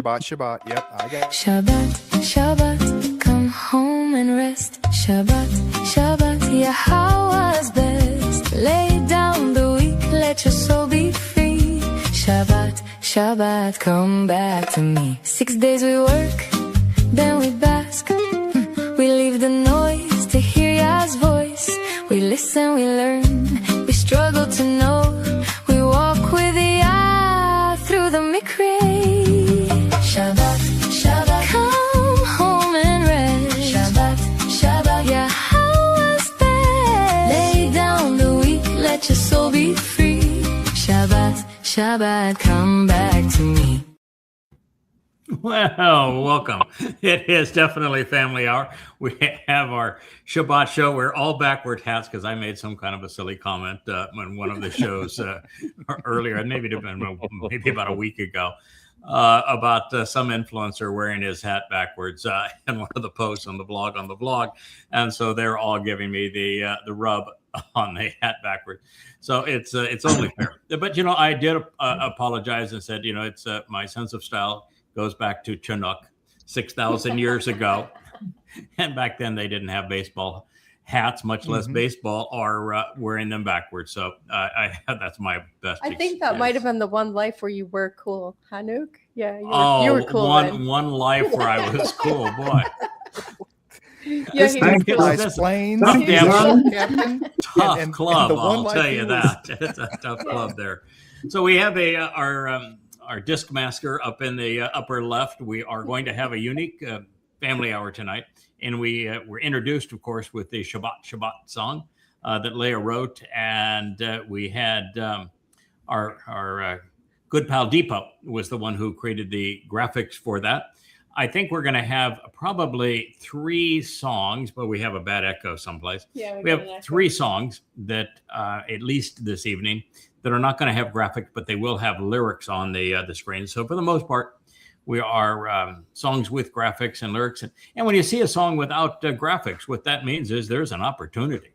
Shabbat, Shabbat. Yep, I got it. Shabbat, Shabbat, come home and rest. Shabbat, Shabbat, yeah, how was best? Lay down the week, let your soul be free. Shabbat, Shabbat, come back to me. 6 days we work, then we bask. We leave the noise to hear Yah's voice. We listen, we learn, we struggle to know. We walk with Yah through the Mikra. Shabbat, Shabbat, come home and rest. Shabbat, Shabbat, yeah, how was best? Lay down the week, let your soul be free. Shabbat, Shabbat, come back to me. Well, welcome. It is definitely family hour. We have our Shabbat show. We're all backward hats because I made some kind of a silly comment on one of the shows earlier, maybe about a week ago, about some influencer wearing his hat backwards in one of the posts on the blog. And so they're all giving me the rub on the hat backwards. So it's only fair. But, I did apologize and said, it's my sense of style goes back to Chinook 6,000 years ago. And back then they didn't have baseball hats, much less baseball, or wearing them backwards. So that's my best. I think that might have been the one life where you were cool, Hanuk. Yeah, you were cool. One life where I was cool, boy. This thing flies planes. Tough club, I'll tell you that. It's a tough club there. So we have our disc master up in the upper left. We are going to have a unique family hour tonight. And we were introduced, of course, with the Shabbat song that Leah wrote. And we had our good pal Deepo was the one who created the graphics for that. I think we're going to have probably 3 songs, but we have a bad echo someplace. Yeah, we have 3 songs that, at least this evening, that are not going to have graphics, but they will have lyrics on the screen. So for the most part, we are songs with graphics and lyrics. And when you see a song without graphics, what that means is there's an opportunity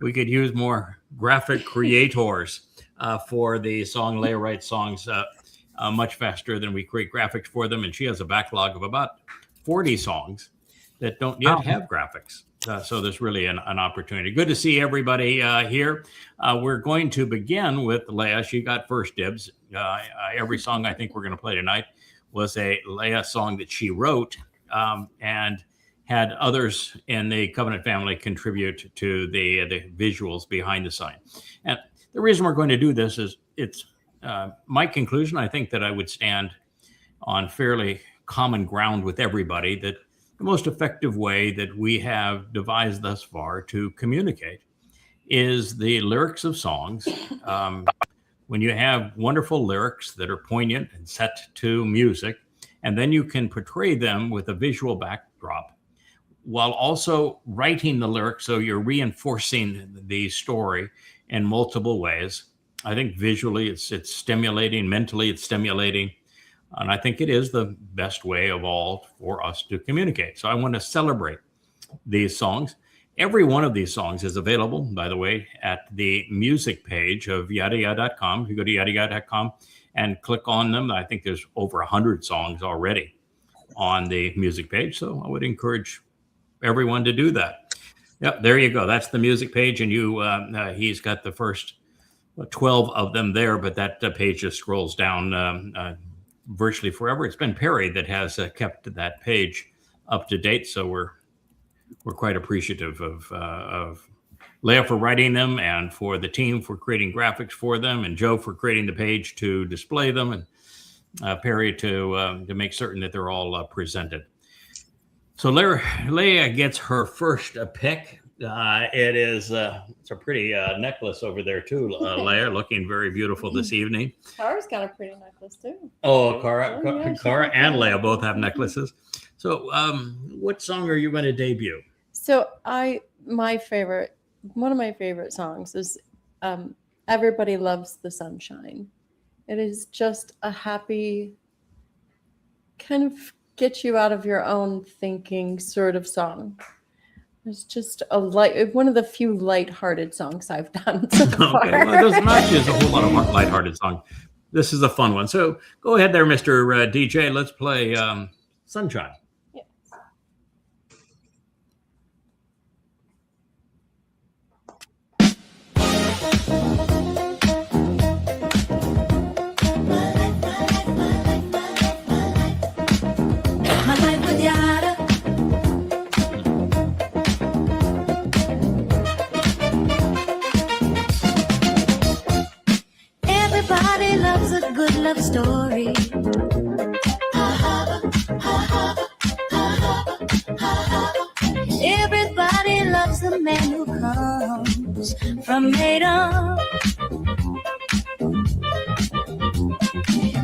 we could use more graphic creators for the song. Leah writes songs much faster than we create graphics for them. And she has a backlog of about 40 songs that don't yet have graphics. So there's really an opportunity. Good to see everybody here. We're going to begin with Leah. She got first dibs. Every song I think we're going to play tonight was a Leah song that she wrote and had others in the Covenant family contribute to the visuals behind the sign. And the reason we're going to do this is it's my conclusion. I think that I would stand on fairly common ground with everybody that the most effective way that we have devised thus far to communicate is the lyrics of songs. When you have wonderful lyrics that are poignant and set to music, and then you can portray them with a visual backdrop while also writing the lyrics, so you're reinforcing the story in multiple ways. I think visually it's stimulating, mentally it's stimulating. And I think it is the best way of all for us to communicate. So I want to celebrate these songs. Every one of these songs is available, by the way, at the music page of yadayah.com. If you go to yadayah.com and click on them, I think there's over 100 songs already on the music page. So I would encourage everyone to do that. Yep, there you go. That's the music page. And he's got the first 12 of them there, but that page just scrolls down virtually forever. It's been Perry that has kept that page up to date. So we're quite appreciative of Leah for writing them and for the team for creating graphics for them, and Joe for creating the page to display them, and Perry to make certain that they're all presented. So Leah gets her first pick. It's a pretty necklace over there too, Leah, looking very beautiful this evening. Cara's got a pretty necklace too. Oh, Cara and Leah both have necklaces. So what song are you going to debut? So one of my favorite songs is Everybody Loves the Sunshine. It is just a happy, kind of get you out of your own thinking sort of song. It's just one of the few lighthearted songs I've done so far. Okay, well, there's a whole lot of lighthearted songs. This is a fun one. So go ahead there, Mr. DJ. Let's play Sunshine. Everybody loves a good love story. Everybody loves the man who comes from Adam.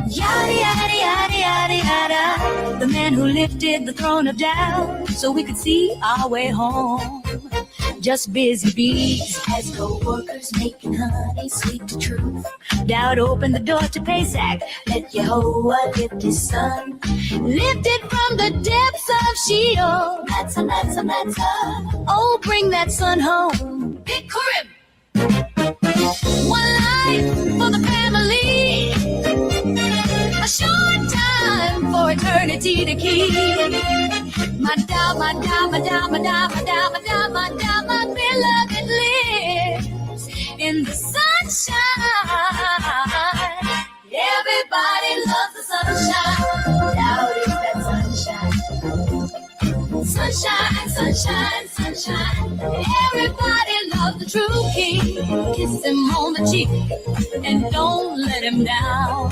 Yada, yada, yada, yada, yada. The man who lifted the throne of doubt so we could see our way home. Just busy bees as co-workers making honey sweet to truth. Doubt opened the door to Pesach. Let Yehovah lift his son. Lifted from the depths of Sheol. Matzah, matzah, matzah. Oh, bring that son home. Big crib. One life for the family. A short time for eternity to keep. My beloved lives in the sunshine. Everybody loves the sunshine. Doubt is that sunshine. Sunshine, sunshine, sunshine. Everybody loves the true king. Kiss him on the cheek and don't let him down.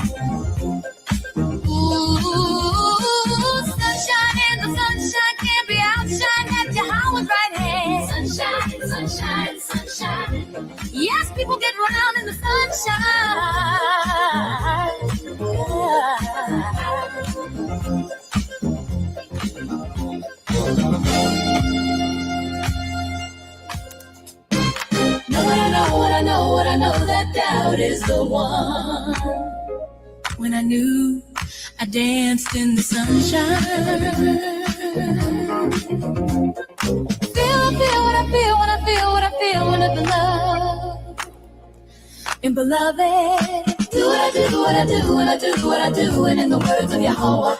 Sunshine in the sunshine can't be outshine at Yahweh's right hand. Sunshine, sunshine, sunshine. Yes, people get round in the sunshine. What I know, that doubt is the one. When I knew I danced in the sunshine. Feel what I feel when I feel what I feel when I'm in love. And beloved, do what I do, what I do, when I do what I do, and in the words of Yahweh,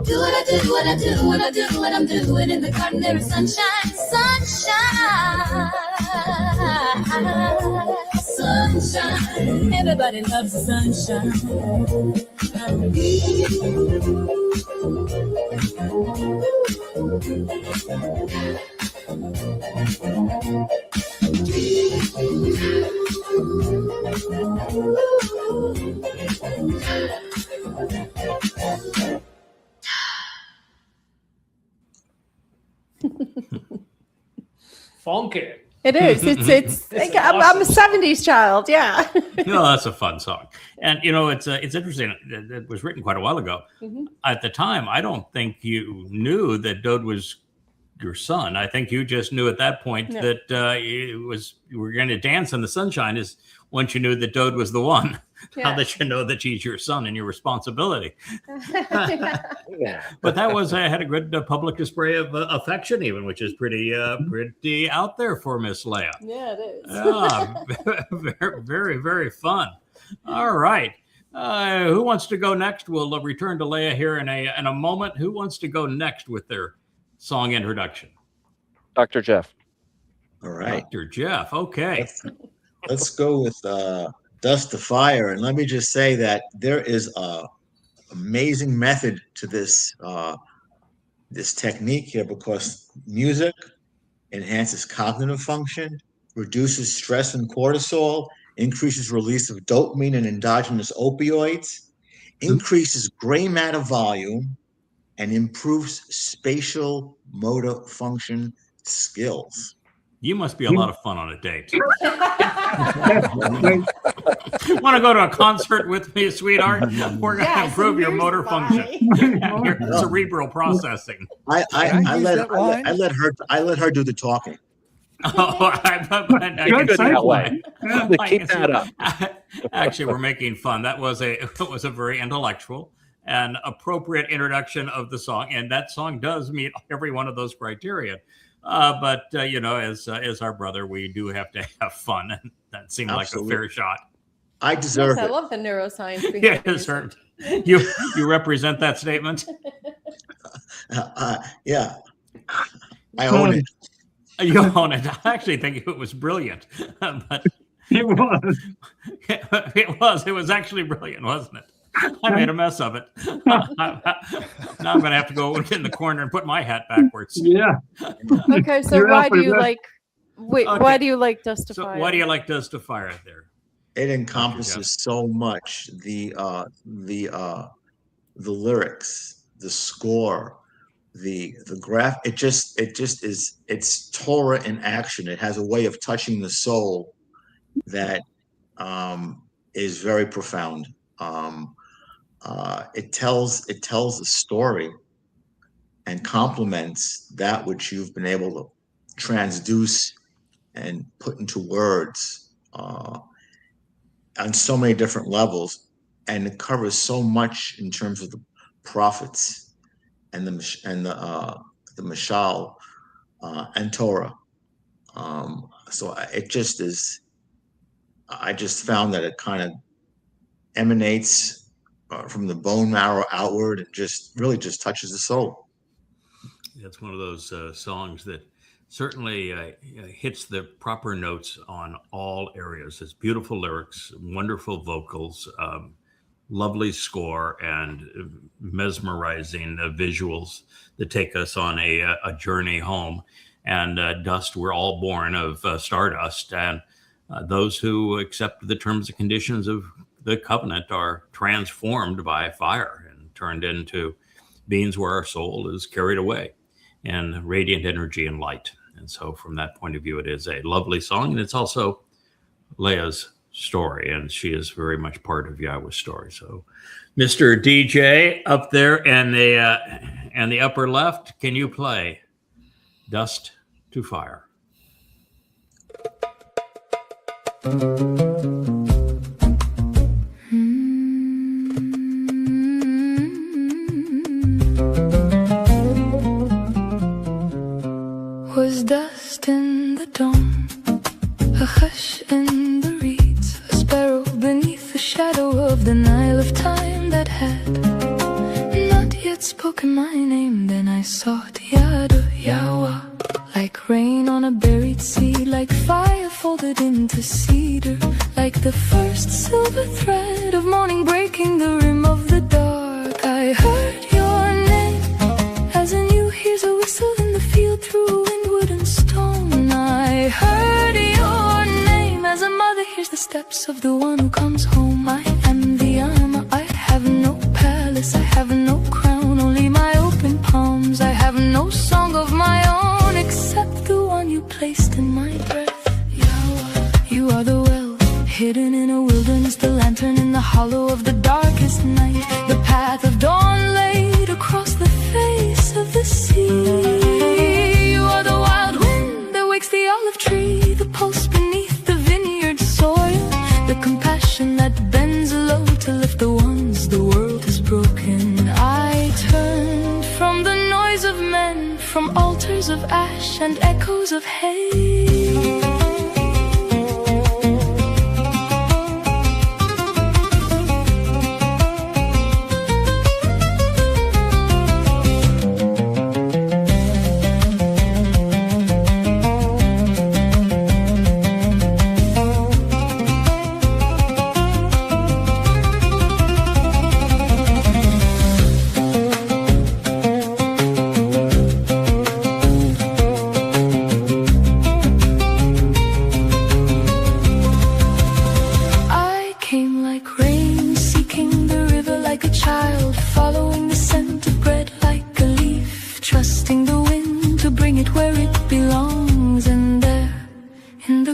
do what I do, what I do, when I do what I'm doing. In the garden there is sunshine, sunshine, sunshine. Everybody loves the sunshine. Funky. It is. It's I'm a 70s child. Yeah. No, that's a fun song. And, you know, it's interesting. It was written quite a while ago. Mm-hmm. At the time, I don't think you knew that Dode was your son. I think you just knew at that point that you were going to dance in the sunshine is once you knew that Dode was the one. Now that you know that he's your son and your responsibility. But that was had a good public display of affection, even, which is pretty out there for Miss Leah. Yeah, it is. Very, very, very fun. All right. Who wants to go next? We'll return to Leah here in a moment. Who wants to go next with their song introduction? Dr. Jeff. All right. Dr. Jeff. Okay. Let's go with Dust to Fire. And let me just say that there is a amazing method to this this technique here, because music enhances cognitive function, reduces stress and cortisol, increases release of dopamine and endogenous opioids, increases gray matter volume, and improves spatial motor function skills. You must be a lot of fun on a date. Want to go to a concert with me, sweetheart? We're going to improve your motor function and your cerebral processing. I let her do the talking. Oh, I can see that way. Keep that up. Actually, we're making fun. That was a very intellectual and appropriate introduction of the song, and that song does meet every one of those criteria. But you know, as our brother, we do have to have fun, and that seemed like a fair shot. I deserve Yes, I it. love the neuroscience. Yeah, behind sir. it. You represent that statement. Yeah, I own it. You own it. I actually think it was brilliant, but It was. it was actually brilliant, wasn't it? I made a mess of it. Now I'm going to have to go in the corner and put my hat backwards. Yeah. Okay, so You're why out do for you that. like? Wait, Okay. why do you like Dust to So Fire? why do you like Dust to Fire there? It encompasses so much. The lyrics, the score, the graph. It just is. It's Torah in action. It has a way of touching the soul that is very profound. It tells a story and complements that which you've been able to transduce and put into words on so many different levels, and it covers so much in terms of the prophets and the Mashal and Torah. So it just is. I just found that it kind of emanates from the bone marrow outward and just really just touches the soul. It's one of those songs that certainly hits the proper notes on all areas. It's beautiful lyrics, wonderful vocals, lovely score, and mesmerizing visuals that take us on a journey home. And dust, we're all born of stardust, and those who accept the terms and conditions of the covenant are transformed by fire and turned into beings where our soul is carried away in radiant energy and light. And so from that point of view, it is a lovely song. And it's also Leah's story, and she is very much part of Yahweh's story. So Mr. DJ up there in the upper left, can you play Dust to Fire? Was dust in the dawn, a hush in the reeds, a sparrow beneath the shadow of the Nile of time that had not yet spoken my name. Then I sought Yahweh, like rain on a buried sea, like fire folded into cedar, like the first silver thread of morning breaking the rim of the dark. I heard your name as a new hears a whistle in the field through windwood and stone. I heard your name as a mother hears the steps of the one who comes home. I am the Alma. I have no palace, I have no crown, only my open palms. I have no song of my own except the one you placed in my breath. Yahweh, you are the well hidden in a wilderness, the lantern in the hollow of the darkest night, the path of dawn laid across the face of the sea. You are the wild wind that wakes the olive tree, the pulse beneath the vineyard soil, the compassion that bends low to lift the ones the world has broken. I turned from the noise of men, from altars of ash and echoes of hay.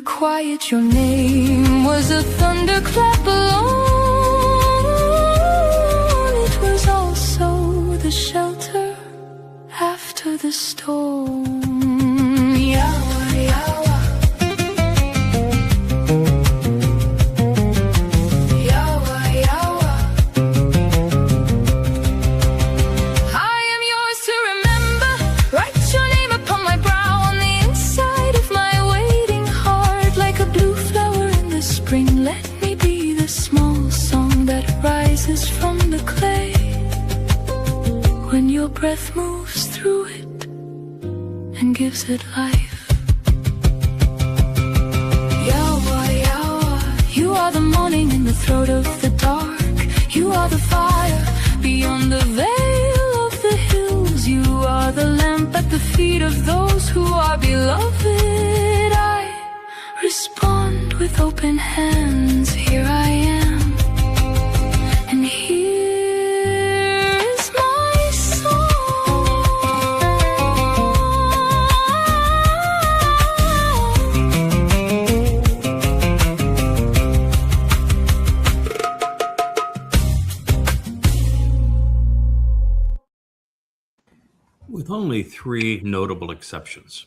Quiet, your name was a thunderclap alone. It was also the shelter after the storm. Yahweh, Yahweh. Yahweh, Yahweh. I am yours to remember. Write your name upon my brow, on the inside of my waiting heart, like a blue flower in the spring. Let me be the when your breath moves through it and gives it life. Yahweh, Yahweh, you are the morning in the throat of the dark. You are the fire beyond the veil of the hills. You are the lamp at the feet of those who are beloved. I respond with open hands. Here I am, and here is my song. With only 3 notable exceptions,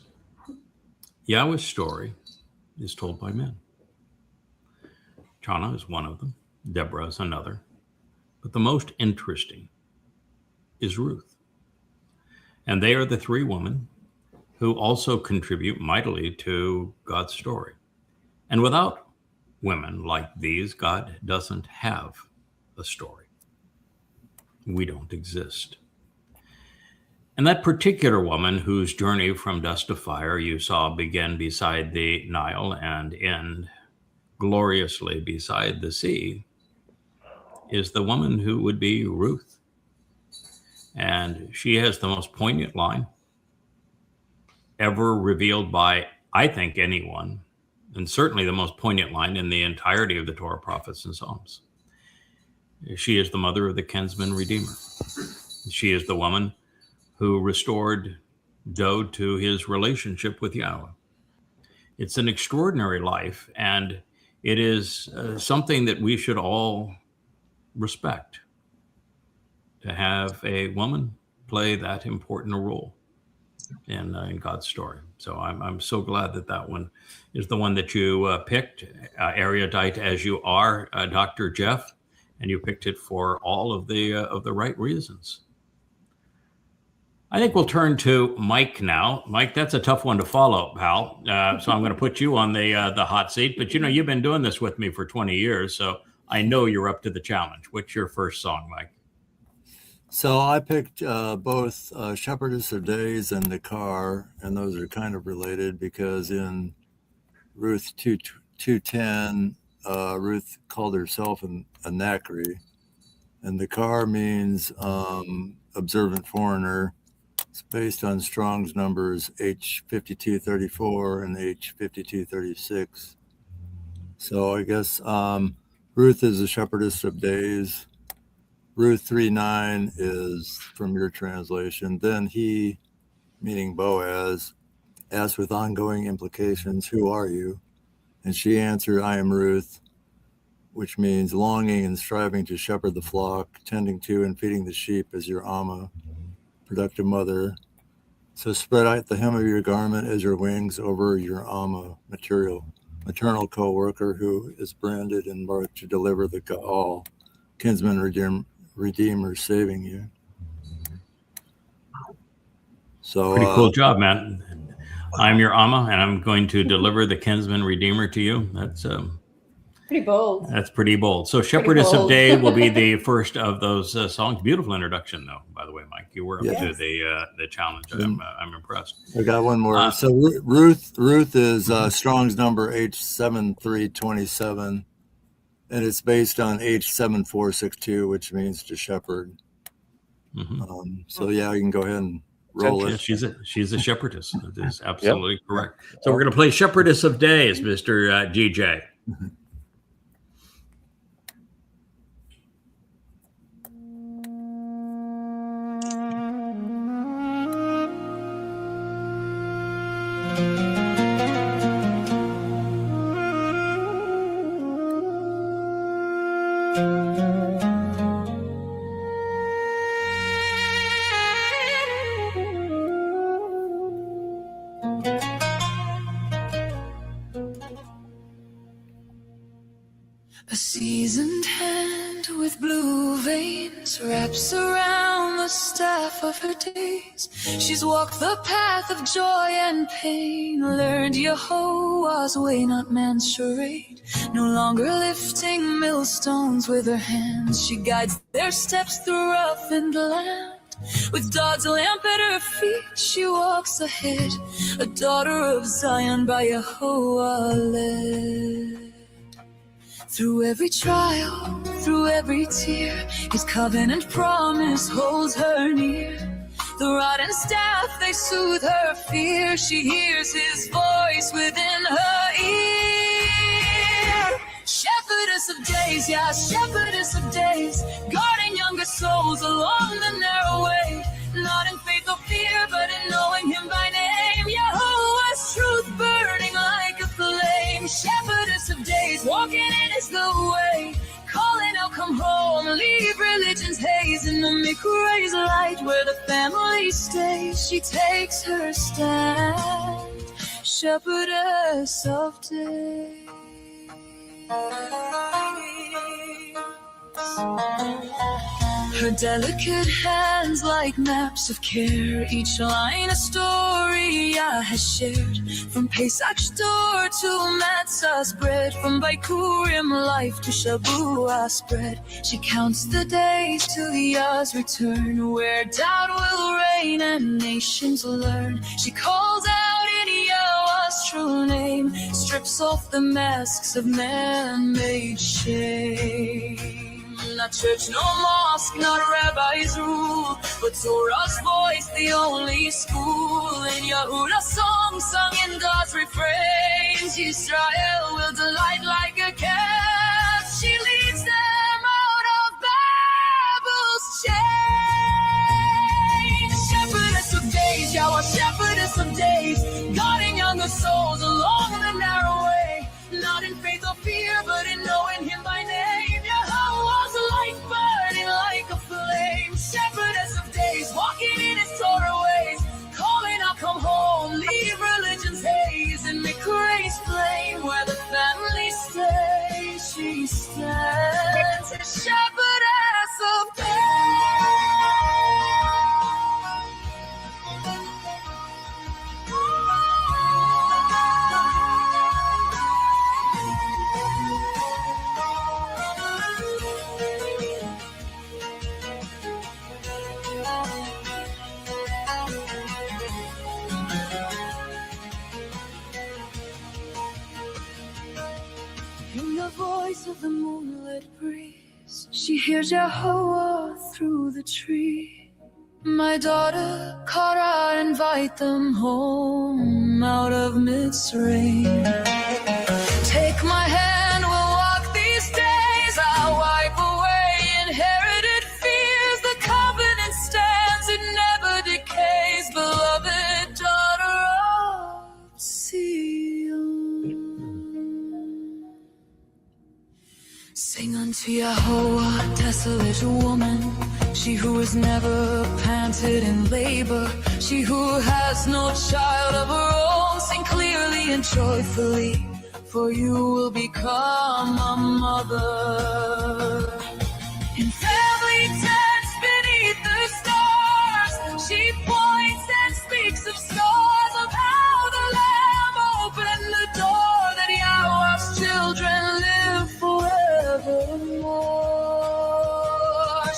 Yahweh's story is told by men. Chana is one of them, Deborah is another, but the most interesting is Ruth. And they are the 3 women who also contribute mightily to God's story. And without women like these, God doesn't have a story. We don't exist. And that particular woman whose journey from dust to fire you saw begin beside the Nile and end gloriously beside the sea is the woman who would be Ruth. And she has the most poignant line ever revealed by, I think, anyone, and certainly the most poignant line in the entirety of the Torah, prophets, and Psalms. She is the mother of the kinsman redeemer. She is the woman who restored Dod to his relationship with Yahweh. It's an extraordinary life, and it is something that we should all respect, to have a woman play that important a role in God's story. So I'm so glad that that one is the one that you picked, erudite as you are, Dr. Jeff, and you picked it for all of the right reasons. I think we'll turn to Mike now. Mike, that's a tough one to follow, pal. So I'm going to put you on the hot seat. But, you know, you've been doing this with me for 20 years, so I know you're up to the challenge. What's your first song, Mike? So I picked both Shepherdess of Days and The Car, and those are kind of related because in Ruth 2:10, Ruth called herself a Nachri, and The Car means observant foreigner. It's based on Strong's numbers H5234 and H5236. So I guess Ruth is a shepherdess of days. Ruth 3:9 is from your translation. Then he, meaning Boaz, asked with ongoing implications, "Who are you?" And she answered, "I am Ruth," which means longing and striving to shepherd the flock, tending to and feeding the sheep as your Amma, productive mother. So spread out the hem of your garment as your wings over your Amma, maternal co-worker who is branded and marked to deliver the Gaal, kinsman redeemer saving you. So pretty cool job, man. I'm your Amma, and I'm going to deliver the kinsman redeemer to you. That's pretty bold. That's pretty bold. So Shepherdess of Day will be the first of those songs. Beautiful introduction, though, by the way, Mike. You were up to the challenge. I'm impressed. I got one more. So Ruth is Strong's number H7327, and it's based on H7462, which means to shepherd. Mm-hmm. So yeah, you can go ahead and roll it. She's a shepherdess. That is absolutely correct. So we're going to play Shepherdess of Days, Mr. GJ. Mm-hmm. A seasoned hand with blue veins wraps around the staff of her days. She's walked the path of joy and pain, learned Yehovah's way, not man's charade. No longer lifting millstones with her hands, she guides their steps through roughened land. With God's lamp at her feet, she walks ahead, a daughter of Zion by Yehovah led. Through every trial, through every tear, his covenant promise holds her near. The rod and staff, they soothe her fear. She hears his voice within her ear. Shepherdess of days, yeah, shepherdess of days, guarding younger souls along the narrow way. Not in faith or fear, but in knowing him by name. Yahweh's truth burning like a flame. Shepherdess of days, walking in his the way. Calling out, come home, leave religion's haze. In the Mikuray's light where the family stays, she takes her stand, shepherdess of days. Her delicate hands like maps of care, each line a story I has shared. From Pesach's door to Matzah's bread, from Bikurim life to Shabuah spread. She counts the days till Yah's return, where doubt will reign and nations learn. She calls out in Yahweh's true name, strips off the masks of man-made shame. Not church, no mosque, not rabbi's rule, but Torah's voice, the only school. In Yehuda's song, sung in God's refrains, Israel will delight like a calf. She leads them out of Babel's chains. Shepherdess of days, Yahweh, shepherdess of days, guarding younger souls along the narrow way. Not in faith or fear, but in knowing him by name. Yahweh's light burning like a flame. Shepherdess of days, walking in his Torah ways. Calling out, come home, leave religion's haze. In Mikuray's flame, where the family stays, she stands, a shepherdess of voice of the moonlit breeze, she hears Yahweh through the tree. My daughter, Kara, invite them home out of Mitzrayim. Take my hand, we'll walk these days. I'll wipe away inherited fears. The covenant stands, it never decays. Beloved daughter of Zion. Sing unto Yahweh, desolate woman, she who has never panted in labor, she who has no child of her own. Sing clearly and joyfully, for you will become a mother. In family tents beneath the stars, she points and speaks of scars of how the Lamb opened the door, that Yahweh's children live forevermore.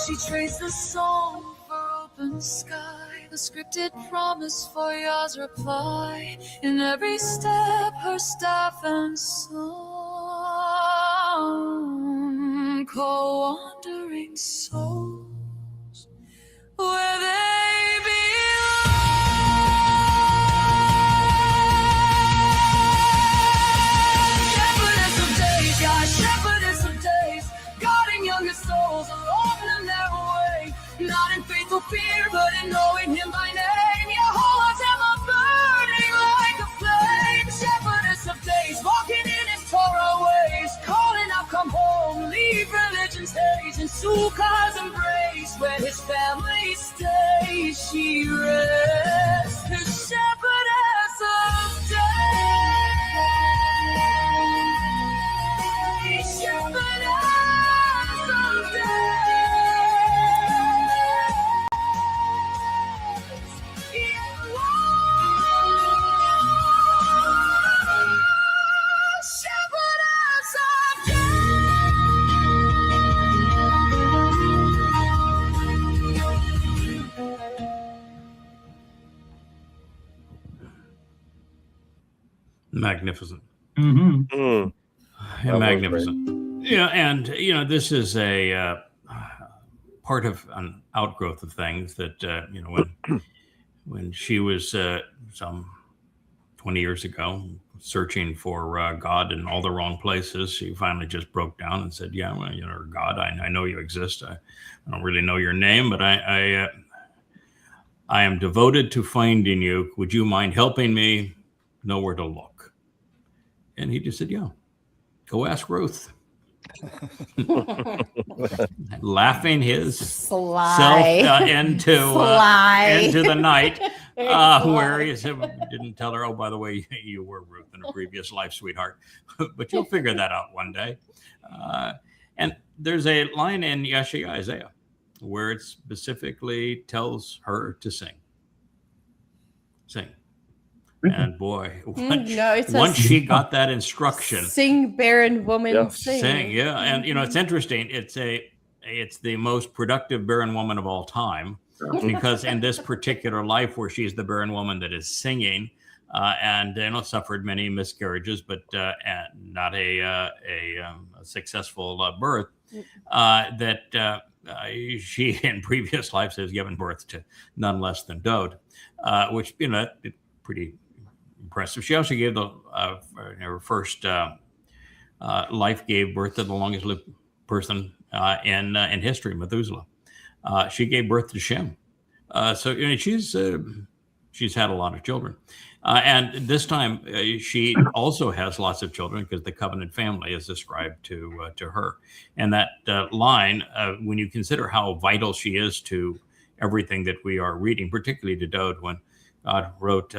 She trades the song for open sky, the scripted promise for Yah's reply. In every step, her staff and song call wandering souls where they belong. Shepherdess of days, yeah, shepherdess of days, guarding younger souls along the narrow way. Not in faith or fear, but in knowing him by name. Yehovah's hammer burning like a flame. Shepherdess of days, walking in his Torah ways. Calling out, come home, leave religion's haze. In Sukkah's embrace, where his family stays, she rests. The shepherdess of days. Shepherdess of days. Shepherdess of days. Magnificent. Mm. That was Magnificent. Yeah, and this is a part of an outgrowth of things that when she was some 20 years ago searching for God in all the wrong places, she finally just broke down and said, "Yeah, well, God, I know you exist. I don't really know your name, but I am devoted to finding you. Would you mind helping me know where to look?" And he just said, "Yeah, go ask Ruth." Laughing his self into the night, where he didn't tell her, "Oh, by the way, you were Ruth in a previous life, sweetheart," but you'll figure that out one day. And there's a line in Yeshaya, Isaiah, where it specifically tells her to sing. And boy, once she got that instruction, sing, barren woman, sing. Yeah, and it's interesting. It's the most productive barren woman of all time, because in this particular life where she's the barren woman that is singing, and suffered many miscarriages, but not a successful birth, that she in previous lives has given birth to none less than Dode, which pretty impressive. She also gave her first life gave birth to the longest lived person in history, Methuselah. She gave birth to Shem. So she's had a lot of children, and this time she also has lots of children because the covenant family is ascribed to her. And that line, when you consider how vital she is to everything that we are reading, particularly to Dode, when God wrote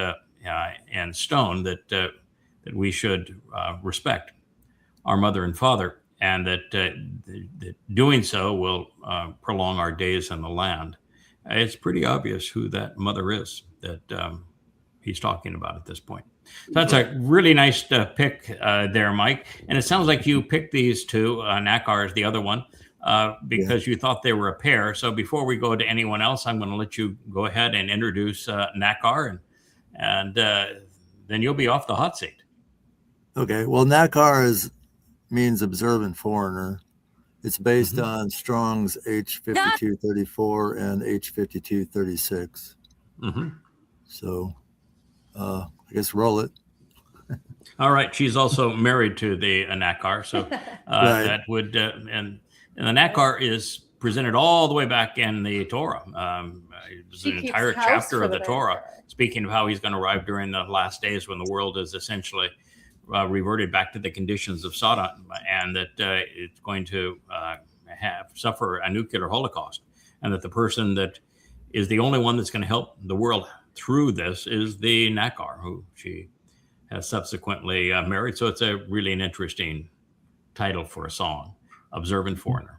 in stone that we should respect our mother and father, and that doing so will prolong our days in the land. It's pretty obvious who that mother is that he's talking about at this point. So that's a really nice pick there, Mike. And it sounds like you picked these two. Nakar is the other one, because you thought they were a pair. So before we go to anyone else, I'm going to let you go ahead and introduce Nakar, and then you'll be off the hot seat. Okay. Well, Nakar means observant foreigner. It's based on Strong's H5234 and H5236. So I guess roll it. All right. She's also married to the Nakar. So Right. that would, and the Nakar is presented all the way back in the Torah. There's an entire chapter of the Torah speaking of how he's going to arrive during the last days when the world is essentially reverted back to the conditions of Sodom, and that it's going to suffer a nuclear holocaust, and that the person that is the only one that's going to help the world through this is the Nakar, who she has subsequently married. So it's really an interesting title for a song, Observant Foreigner.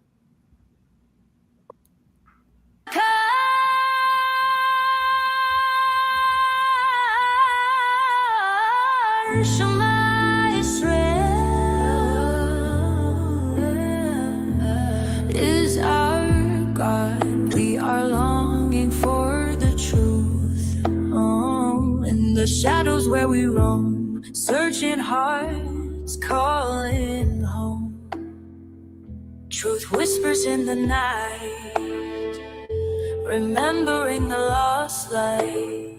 Is our God. We are longing for the truth. In the shadows where we roam, searching hearts calling home. Truth whispers in the night, remembering the lost light.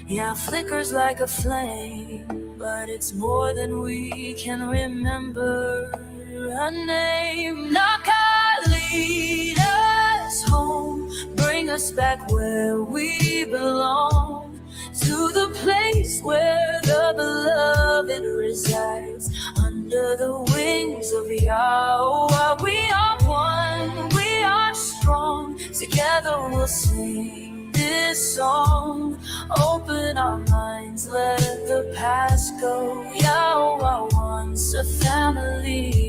Yeah, flickers like a flame, but it's more than we can remember. A name, Nakar, lead us home, bring us back where we belong, to the place where the beloved resides, under the wings of Yahweh. We are one, we are strong, together we'll sing this song. Open our minds, let the past go. Yahweh wants a family.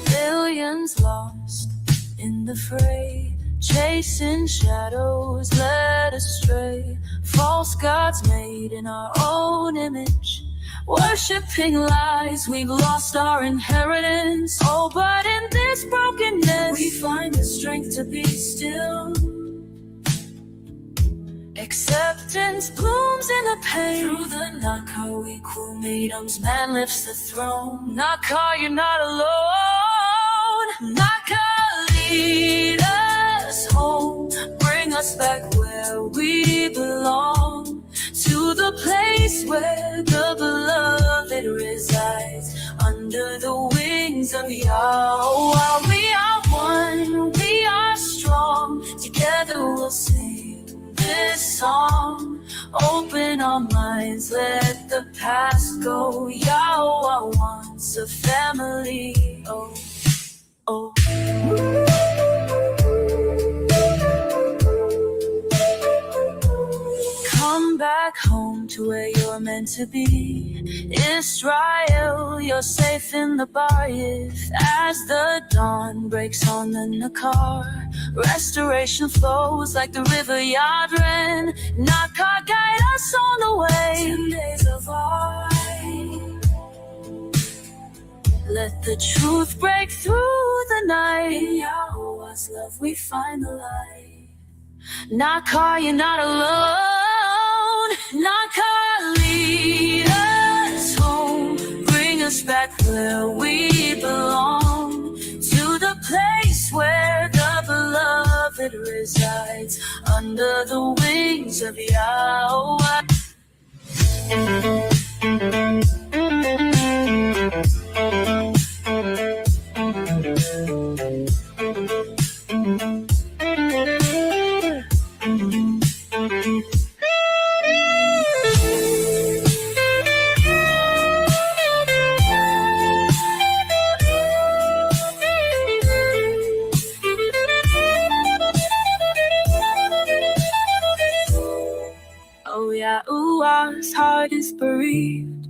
Millions lost in the fray, chasing shadows led astray. False gods made in our own image, Worshipping lies, we've lost our inheritance. Oh, but in this brokenness, we find the strength to be still. Acceptance blooms in the pain. Through the Nakar we cool maidens, man lifts the throne. Nakar, you're not alone. Nakar, lead us home. Bring us back where we belong. To the place where the beloved resides. Under the wings of Yahweh. We are one, we are strong. Together we'll sing this song. Open our minds, let the past go. Yahweh wants a family. Oh, oh. Come back home to where you're meant to be. Israel, you're safe in the Barith. As the dawn breaks on the Nakar, restoration flows like the river Yadren. Nakar, guide us on the way. 10 days of light. Let the truth break through the night. In Yahweh's love we find the light. Nakar, you're not alone. Nakar, lead us home. Bring us back where we belong. To the place where the beloved resides. Under the wings of Yahweh. Oh, Yahuwah's heart is bereaved.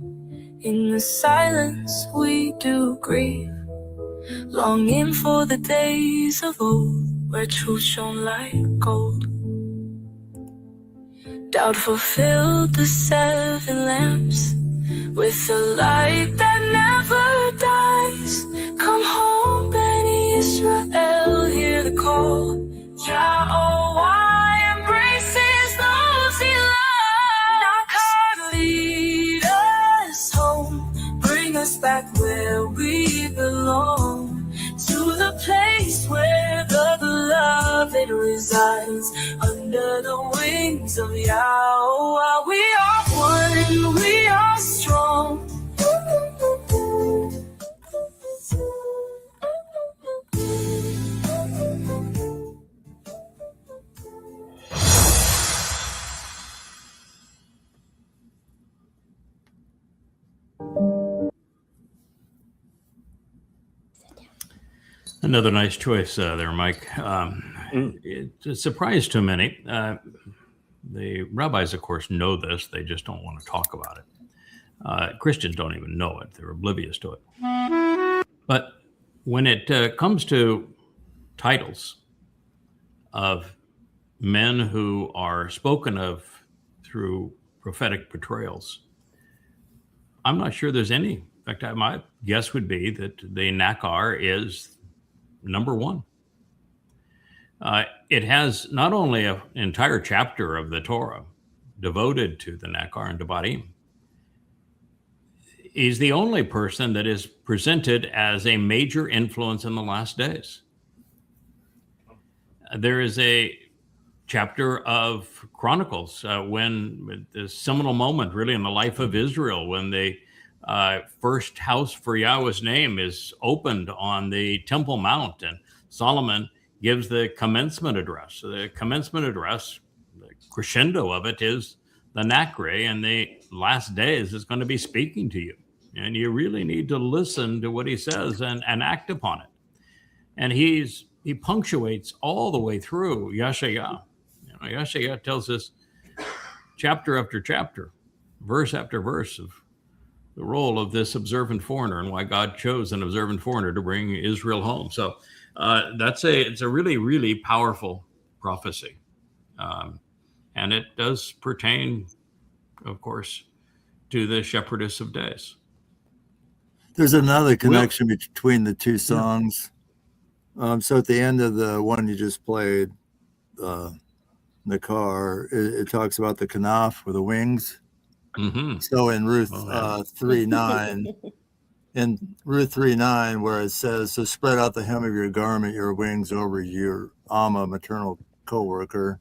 In the silence we do grieve, longing for the days of old, where truth shone like gold. Doubt fulfilled the 7 lamps, with a light that never dies. Come home, Beni Israel, hear the call. Yahweh embraces those he loves. Nakar, lead us home. Bring us back where we belong. To the place where the beloved resides. Under the wings of Yahweh. We are one, we are strong. Another nice choice there, Mike. It's a surprise to many. The rabbis, of course, know this. They just don't want to talk about it. Christians don't even know it. They're oblivious to it. But when it comes to titles of men who are spoken of through prophetic portrayals, I'm not sure there's any. In fact, my guess would be that the Nakar is number one. It has not only an entire chapter of the Torah devoted to the Nakar and Devarim. He's the only person that is presented as a major influence in the last days. There is a chapter of Chronicles when the seminal moment really in the life of Israel, when the first house for Yahweh's name is opened on the Temple Mount, and Solomon gives the commencement address. So the commencement address, the crescendo of it is the Nakre, and the last days is going to be speaking to you. And you really need to listen to what he says and act upon it. And he punctuates all the way through Yashaya. Yashaya tells us chapter after chapter, verse after verse of the role of this observant foreigner and why God chose an observant foreigner to bring Israel home. So it's a really, really powerful prophecy. And it does pertain, of course, to the Shepherdess of Days. There's another connection between the two songs. So at the end of the one you just played, in the car, it talks about the kanaf with the wings. Mm-hmm. So in Ruth 3:9, where it says, "So spread out the hem of your garment, your wings over your Amma, maternal co-worker,"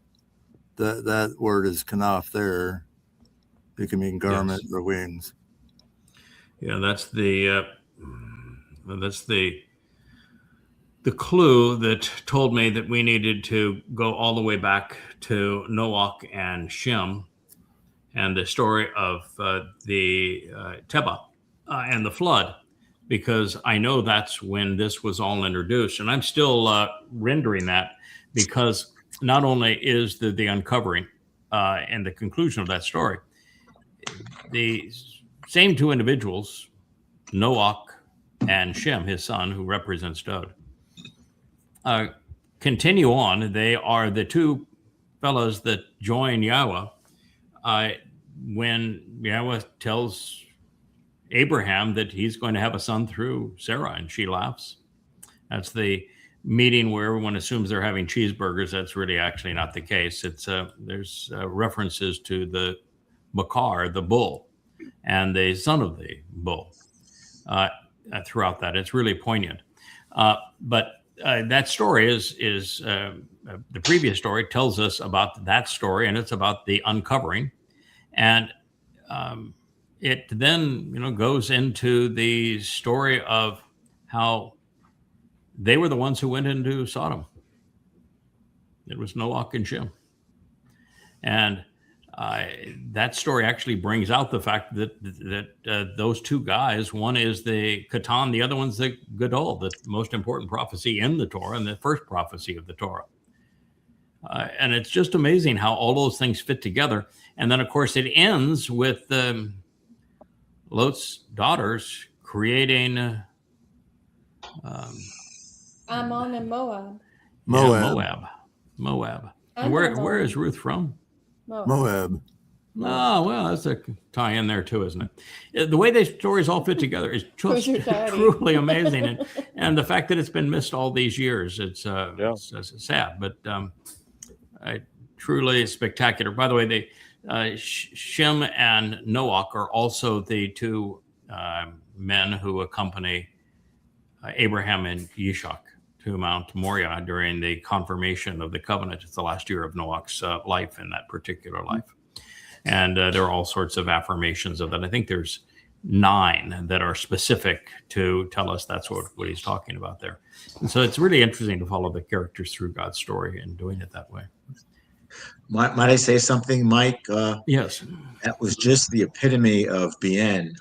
that word is kanaf there. It can mean garment or wings. Yeah, that's the clue that told me that we needed to go all the way back to Noach and Shem and the story of the Teba and the flood, because I know that's when this was all introduced. And I'm still rendering that, because not only is the uncovering and the conclusion of that story, the same two individuals, Noach and Shem, his son, who represents Dod, continue on. They are the two fellows that join Yahweh when Yahweh tells Abraham that he's going to have a son through Sarah, and she laughs. That's the meeting where everyone assumes they're having cheeseburgers. That's really actually not the case. It's there's references to the Bakar, the bull, and the son of the bull throughout that. It's really poignant. But that story is the previous story tells us about that story, and it's about the uncovering, and it then goes into the story of how they were the ones who went into Sodom. It was Noach and Shem, and that story actually brings out the fact that those two guys, one is the Katan, the other one's the Gadol, the most important prophecy in the Torah and the first prophecy of the Torah. And it's just amazing how all those things fit together. And then, of course, it ends with Lot's daughters creating Ammon and Moab. Moab. And where is Ruth from? Moab. Oh, well, that's a tie in there too, isn't it? The way these stories all fit together is just truly amazing. And the fact that it's been missed all these years, it's sad, but truly spectacular. By the way, Shem and Noach are also the two men who accompany Abraham and Yishak to Mount Moriah during the confirmation of the covenant. It's the last year of Noach's life in that particular life. And there are all sorts of affirmations of that. I think there's 9 that are specific to tell us that's what he's talking about there. And so it's really interesting to follow the characters through God's story and doing it that way. Might I say something, Mike? Yes. That was just the epitome of BN.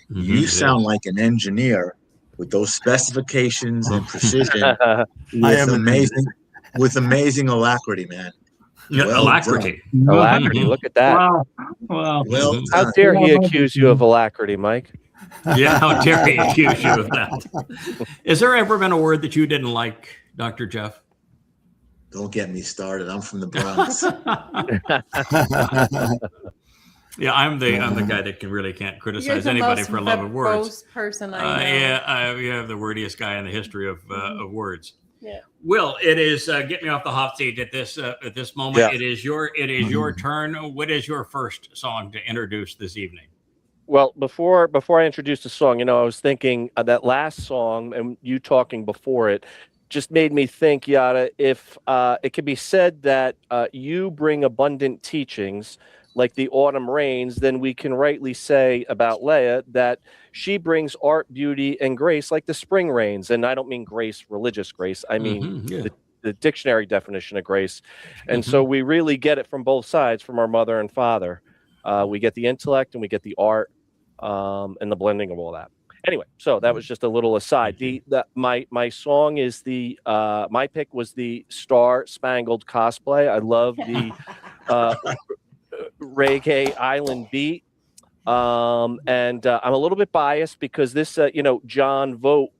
You sound like an engineer with those specifications and precision, with amazing alacrity, man. Alacrity. Alacrity. Look at that. Wow. Well, How dare he accuse you of alacrity, Mike? Yeah, how dare he accuse you of that? Has there ever been a word that you didn't like, Dr. Jeff? Don't get me started. I'm from the Bronx. Yeah, I'm the guy that really can't criticize anybody for love of words. Person I know. You have the wordiest guy in the history of words. Yeah. Will, it is get me off the hot seat at this moment. Yeah. It is your turn. What is your first song to introduce this evening? Well, before I introduce the song, I was thinking that last song and you talking before it just made me think, Yada, if it could be said that you bring abundant teachings like the autumn rains, then we can rightly say about Leah that she brings art, beauty, and grace like the spring rains. And I don't mean grace, religious grace. I mean the dictionary definition of grace. And so we really get it from both sides, from our mother and father. We get the intellect and we get the art and the blending of all that. Anyway, so that was just a little aside. My song is my pick was the Star Spangled Cosplay. I love the reggae island beat, and I'm a little bit biased because this John Vogt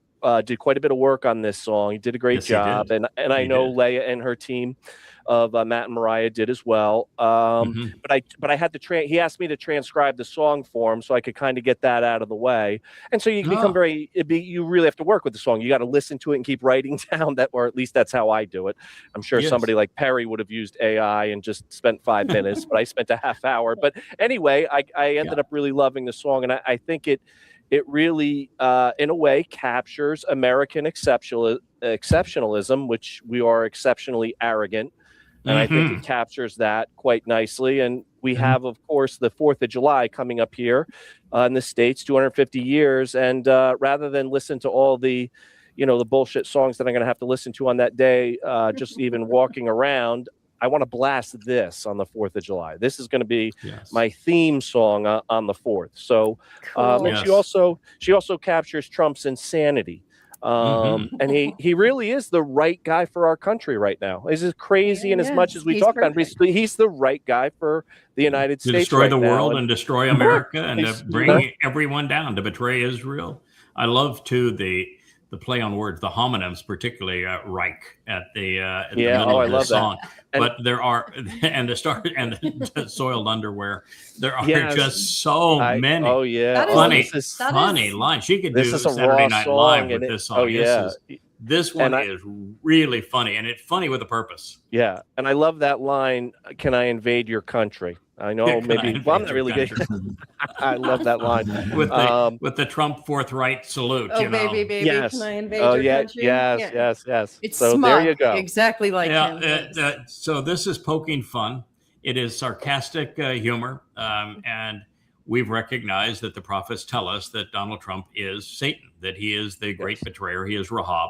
did quite a bit of work on this song. He did a great job, and I know Leah and her team of Matt and Mariah did as well. But I had to he asked me to transcribe the song for him so I could kind of get that out of the way. And so you become you really have to work with the song. You got to listen to it and keep writing down that, or at least that's how I do it. I'm sure somebody like Perry would have used AI and just spent 5 minutes, but I spent a half hour. But anyway, I ended up really loving the song, and I think it really, in a way, captures American exceptionalism, which we are exceptionally arrogant. And I think it captures that quite nicely. And we have, of course, the 4th of July coming up here in the States, 250 years. And rather than listen to all the, the bullshit songs that I'm going to have to listen to on that day, just even walking around, I want to blast this on the 4th of July. This is going to be my theme song on the 4th. So, and she also captures Trump's insanity. And he really is the right guy for our country right now. He's as crazy and as much as we talk about him, he's the right guy for the United States. To destroy right the now. world and destroy America and to bring everyone down, to betray Israel. I love too the play on words, the homonyms, particularly Reich at the middle of the song. But there are, and the start and the soiled underwear. There are just so many. Oh yeah, funny lines. She could do Saturday Night Live with this song. This one is really funny, and it's funny with a purpose. Yeah, and I love that line. Can I invade your country? I know maybe. Well, I'm not really good. I love that line with the Trump forthright salute. Oh, baby, yes. Can I invade your country? Yes. It's so smart. There you go. Exactly like him. So this is poking fun. It is sarcastic humor, and we've recognized that the prophets tell us that Donald Trump is Satan, that he is the great betrayer. He is Rahab.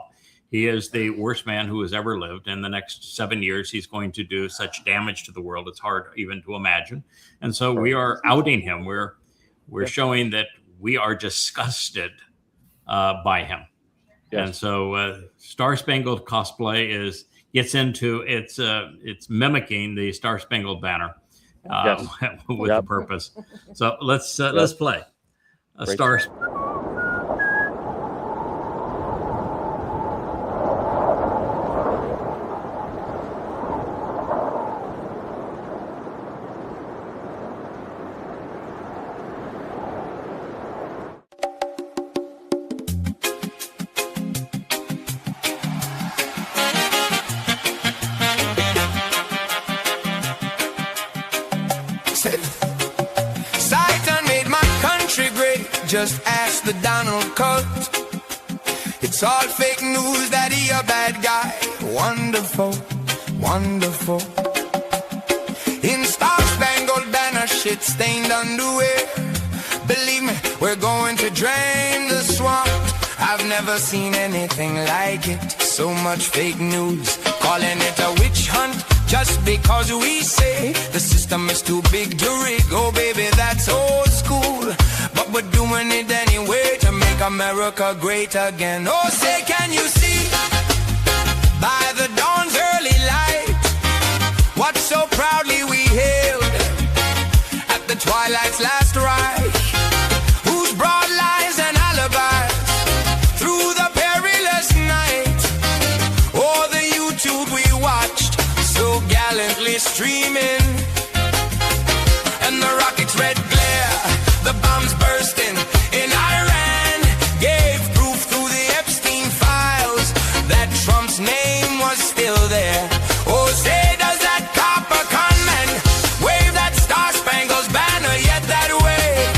He is the worst man who has ever lived. In the next 7 years, he's going to do such damage to the world. It's hard even to imagine. And so we are outing him. We're showing that we are disgusted by him. Yes. And so Star Spangled cosplay gets into it's mimicking the Star Spangled Banner with a purpose. So let's play a Star. Satan made my country great. Just ask the Donald Cut. It's all fake news that he a bad guy. Wonderful, wonderful. In Star Spangled Banner, shit stained underwear. Believe me, we're going to drain the swamp. I've never seen anything like it. So much fake news, calling it a witch hunt. Just because we say the system is too big to rig. Oh baby, that's old school, but we're doing it anyway to make America great again. Oh, say, can you see by the dawn's early light what so proudly we hailed at the twilight's last ride? Whose broad lies and alibis through the perilous night? Oh, the YouTube we watched so gallantly streaming, and the rocket's red glare, the bombs bursting in Iran, gave proof through the Epstein files that Trump's name was still there. Oh, say, does that copper con man wave that Star Spangled Banner yet that way?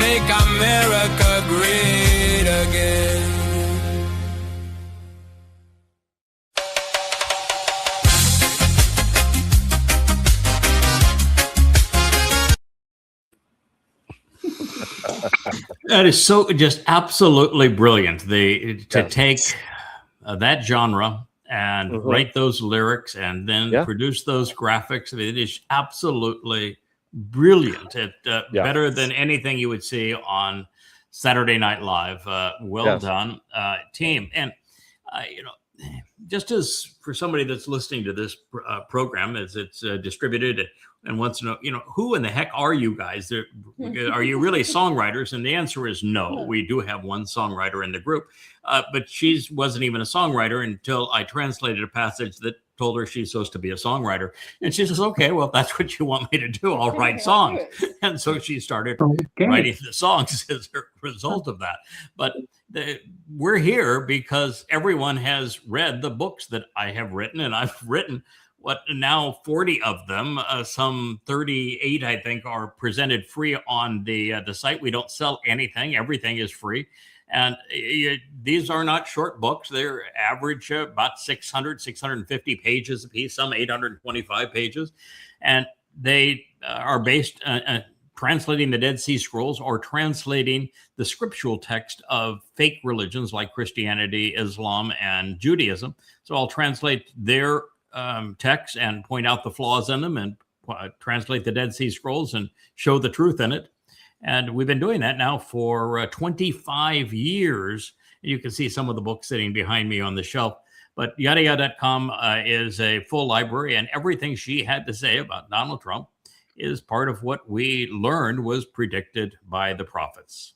make America great again. That is so just absolutely brilliant. To take that genre and write those lyrics and then produce those graphics. It is absolutely brilliant. Better than anything you would see on Saturday Night Live. Well done, team. And just as for somebody that's listening to this program as it's distributed and wants to know, who in the heck are you guys? Are you really songwriters? And the answer is no. We do have one songwriter in the group, but she wasn't even a songwriter until I translated a passage that told her she's supposed to be a songwriter. And she says, okay, well, if that's what you want me to do, I'll write songs. And so she started writing the songs as a result of that. But we're here because everyone has read the books that I have written, and I've written now 40 of them. Some 38, I think, are presented free on the site. We don't sell anything. Everything is free. And these are not short books. They're average about 600, 650 pages a piece, some 825 pages. And they are based translating the Dead Sea Scrolls or translating the scriptural text of fake religions like Christianity, Islam, and Judaism. So I'll translate their texts and point out the flaws in them and translate the Dead Sea Scrolls and show the truth in it. And we've been doing that now for 25 years. You can see some of the books sitting behind me on the shelf. But yadayada.com is a full library, and everything she had to say about Donald Trump is part of what we learned was predicted by the prophets.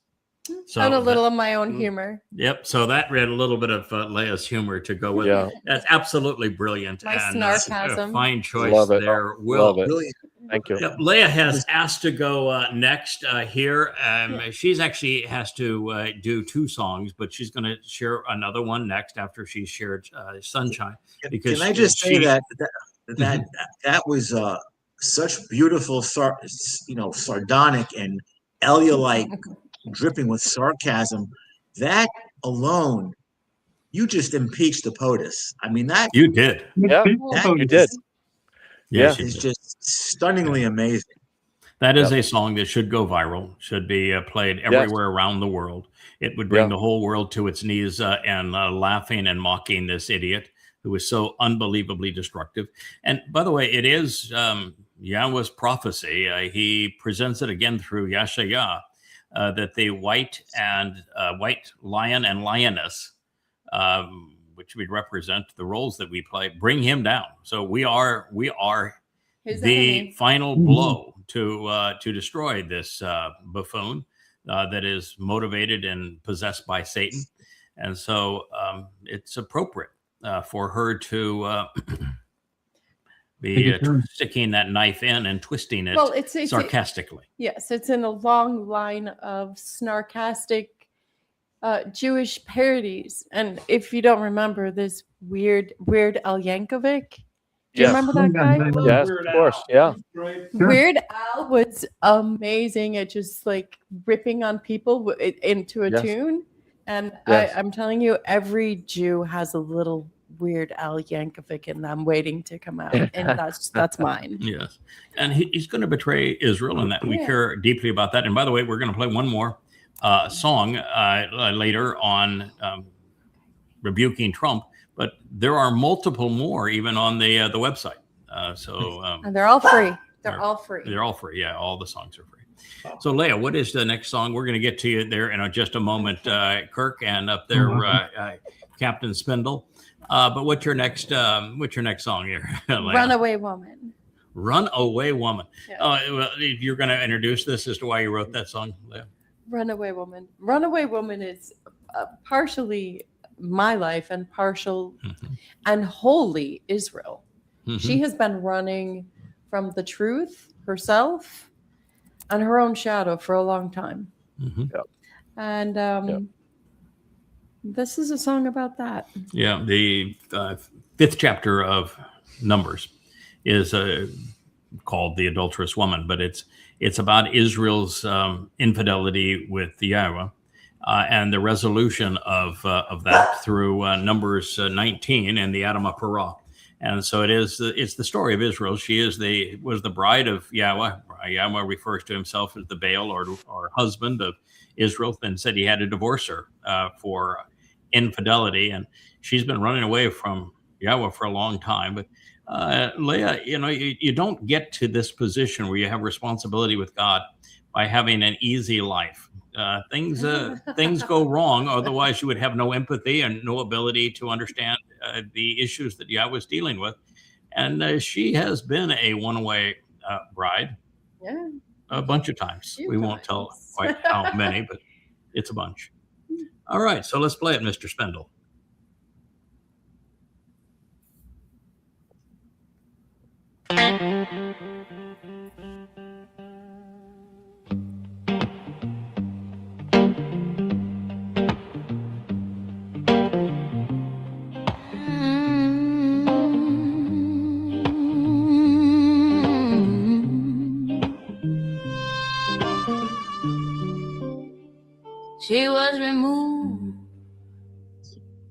So and a little of my own humor. Yep. So that read a little bit of Leia's humor to go with it. That's absolutely brilliant. My and snarkasm. Fine choice Love it. there. Love it. Brilliant. Thank you. Yep. Leia has asked to go next here. She's actually has to do two songs, but she's going to share another one next after she shared Sunshine. Because Can I just say that was such beautiful, sardonic and Elia-like, dripping with sarcasm. That alone, you just impeached the POTUS. I mean, that you did. Yeah, you did. Yes, it's just stunningly amazing. That is a song that should go viral, should be played everywhere around the world. It would bring the whole world to its knees and laughing and mocking this idiot who is so unbelievably destructive. And by the way, it is Yahweh's prophecy. He presents it again through Yashayah that the white lion and lioness, which would represent the roles that we play, bring him down. So we are the final blow to destroy this buffoon that is motivated and possessed by Satan. And so it's appropriate for her to be sticking that knife in and twisting it sarcastically. Yes, it's in a long line of snarkastic Jewish parodies. And if you don't remember this Weird Al Yankovic, do you remember that guy? Yes, of course. Yeah. Weird Al was amazing at just like ripping on people into a tune. And I'm telling you, every Jew has a little Weird Al Yankovic in them waiting to come out. And that's mine. Yes. And he's going to betray Israel, and that we care deeply about that. And by the way, we're going to play one more song later on rebuking Trump, but there are multiple more even on the website. And they're all free. They're all free. They're all free. Yeah, all the songs are free. So Leia, what is the next song? We're going to get to you there in just a moment, Kirk, and up there, Captain Spindle. But what's your next song here, Leia? Runaway Woman. Runaway Woman. Yeah. Well, you're going to introduce this as to why you wrote that song, Leia? Runaway Woman. Runaway Woman is partially my life and partial and wholly Israel. She has been running from the truth herself and her own shadow for a long time. And this is a song about that. Yeah, the fifth chapter of Numbers is called The Adulterous Woman, but it's about Israel's infidelity with Yahweh. And the resolution of that through Numbers 19 and the Adam Parah. And so it's the story of Israel. She was the bride of Yahweh. Yahweh refers to himself as the Baal or husband of Israel, and said he had to divorce her for infidelity. And she's been running away from Yahweh for a long time. But Leah, you don't get to this position where you have responsibility with God by having an easy life. Things go wrong. Otherwise, you would have no empathy and no ability to understand the issues that Yahweh was dealing with. And she has been a one-way bride a bunch of times. We won't tell quite how many, but it's a bunch. All right, so let's play it, Mr. Spindle. She was removed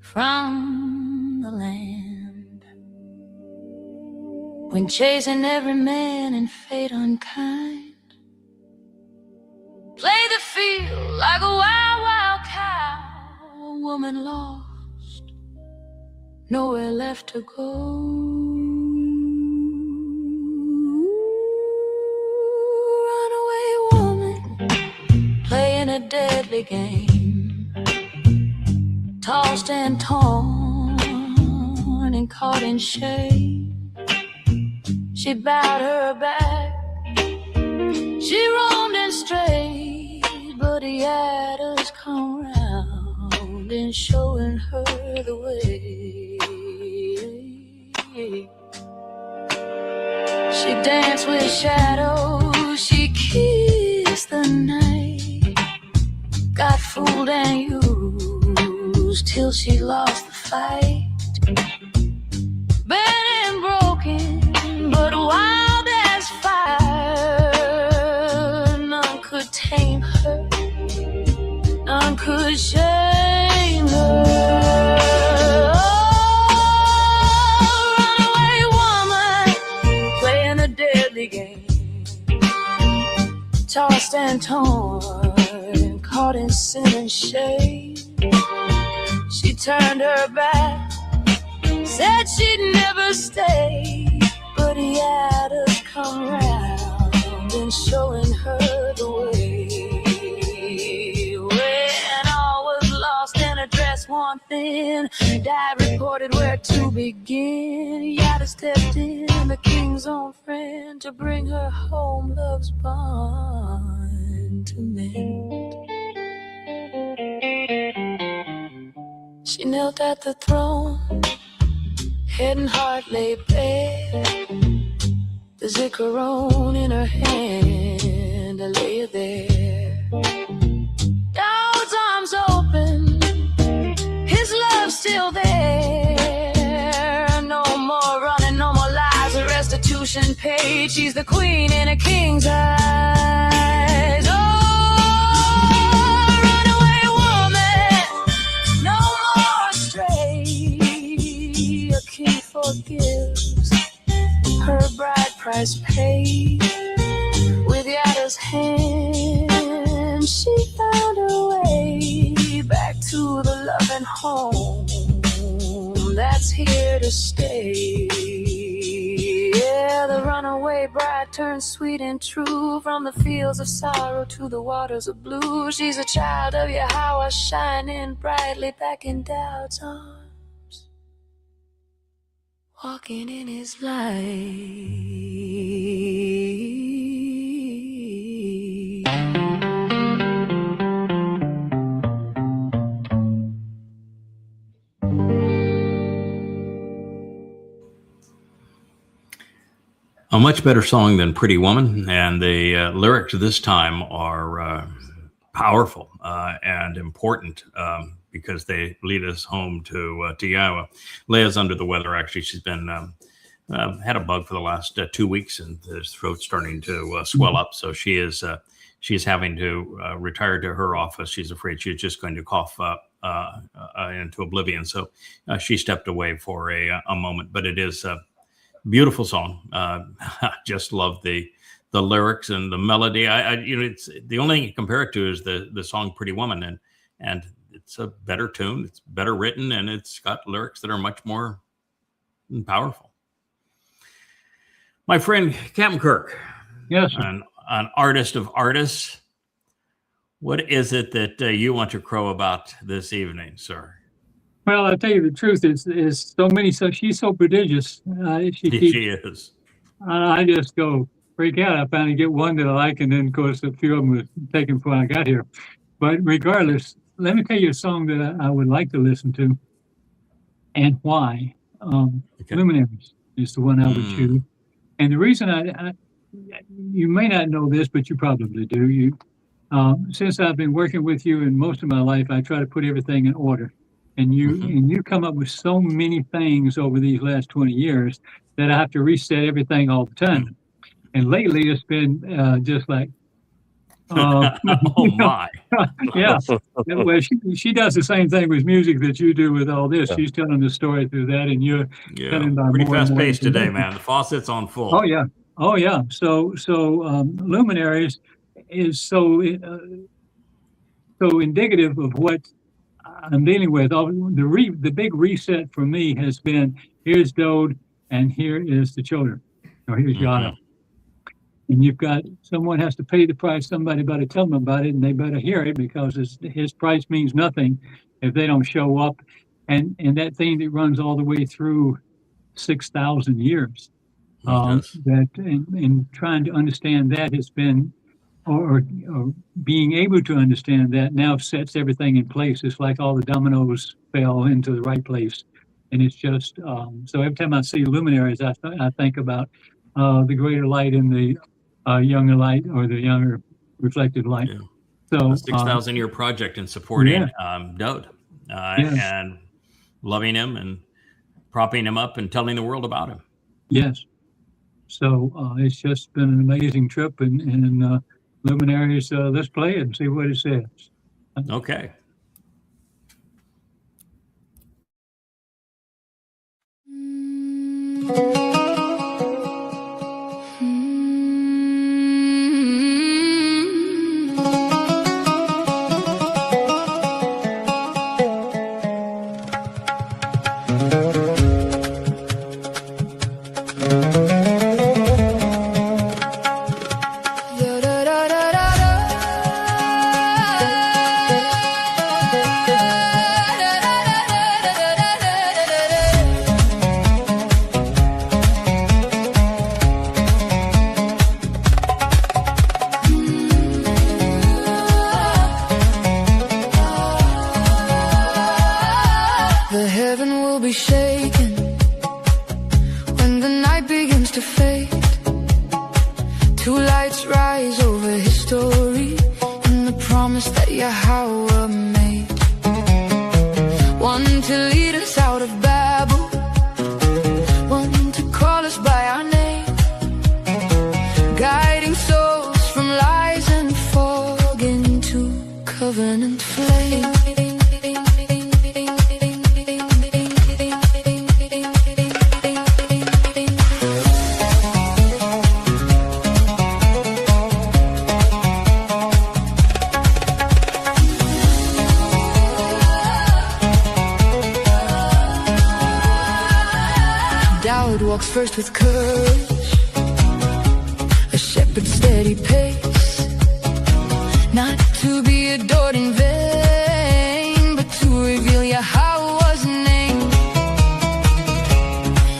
from the land when chasing every man in fate unkind. Play the field like a wild, wild cow, a woman lost, nowhere left to go. Playing a deadly game, tossed and torn and caught in shame. She bowed her back, she roamed and strayed, but the adders come round and showing her the way. She danced with shadows, she kissed the night, got fooled and used till she lost the fight. Bent and broken, but wild as fire. None could tame her, none could shame her. Oh, runaway woman, playing a deadly game, tossed and torn, caught in sin and shame. She turned her back, said she'd never stay, but the adders come round and showing her the way. When all was lost and her dress worn thin, died reported where to begin. Yada stepped in, the king's own friend, to bring her home love's bond to mend. She knelt at the throne, head and heart lay bare, the zikaron in her hand, I lay there. God's arms open, his love still there. No more running, no more lies, a restitution paid. She's the queen in a king's eyes. Oh, forgives, her bride price paid. With Yada's hand, she found her way back to the loving home that's here to stay. Yeah, the runaway bride turns sweet and true, from the fields of sorrow to the waters of blue. She's a child of Yahweh, shining brightly back in Daud's arms, walking in his light. A much better song than Pretty Woman, and the lyrics this time are powerful and important because they lead us home to Yahweh. Leah's under the weather, actually. She's been had a bug for the last 2 weeks, and his throat's starting to swell up. So she's having to retire to her office. She's afraid she's just going to cough into oblivion. So she stepped away for a moment. But it is a beautiful song. I just love the lyrics and the melody. It's the only thing you compare it to is the song "Pretty Woman," and it's a better tune. It's better written, and it's got lyrics that are much more powerful. My friend Captain Kirk, Yes. an artist of artists. What is it that you want to crow about this evening, sir? Well, I'll tell you the truth. Is so many. So she's so prodigious. She is. I just go freak out. I finally get one that I like, and then of course a few of them were taken before I got here. But regardless, let me tell you a song that I would like to listen to, and why. Okay. Luminaries is the one I would choose. And the reason you may not know this, but you probably do. Since I've been working with you in most of my life, I try to put everything in order. And you come up with so many things over these last 20 years that I have to reset everything all the time. And lately it's been just like, oh my. Yeah. Well, she does the same thing with music that you do with all this. She's telling the story through that, and you're telling by pretty more and fast more paced today, information. man. The faucet's on full. Oh yeah. So Luminaries is so indicative of what I'm dealing with. The big reset for me has been, here's Dode and here is the children, or here's Yada. And you've got, someone has to pay the price. Somebody better tell them about it, and they better hear it, because his price means nothing if they don't show up. And that thing that runs all the way through 6,000 years. That and trying to understand that has been, or being able to understand that now sets everything in place. It's like all the dominoes fell into the right place. And it's just, so every time I see Luminaries, I think about the greater light and the younger light, or the younger reflected light. Yeah. So a 6,000-year project in supporting Dode and loving him and propping him up and telling the world about him. Yes. So it's just been an amazing trip, and Luminaries, let's play it and see what it says. Okay. The heaven will be shaken when the night begins to fade. Two lights rise over history in the promise that Yahweh made. One to lead us out of Babel, one to call us by our name, guiding souls from lies and fog into covenant flame. Walks first with courage, a shepherd's steady pace, not to be adored in vain, but to reveal Yahweh's name.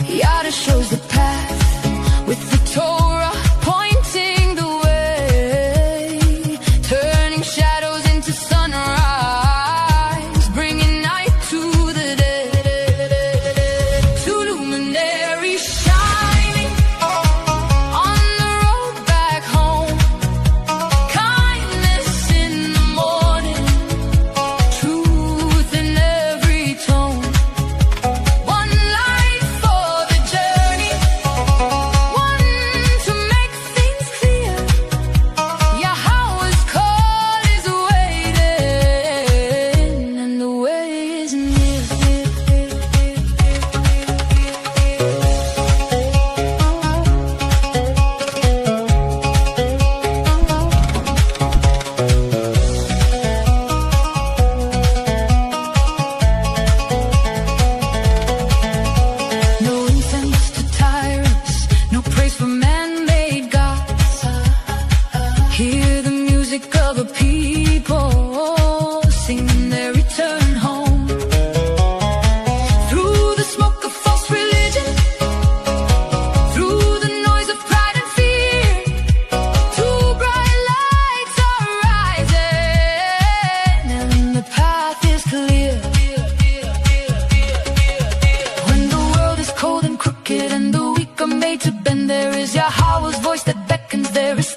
Yada shows the path with the Torah pointing the way, turning shadows into sunrise, bringing night to the day. Two luminaries shining on the road back home, kindness in the morning,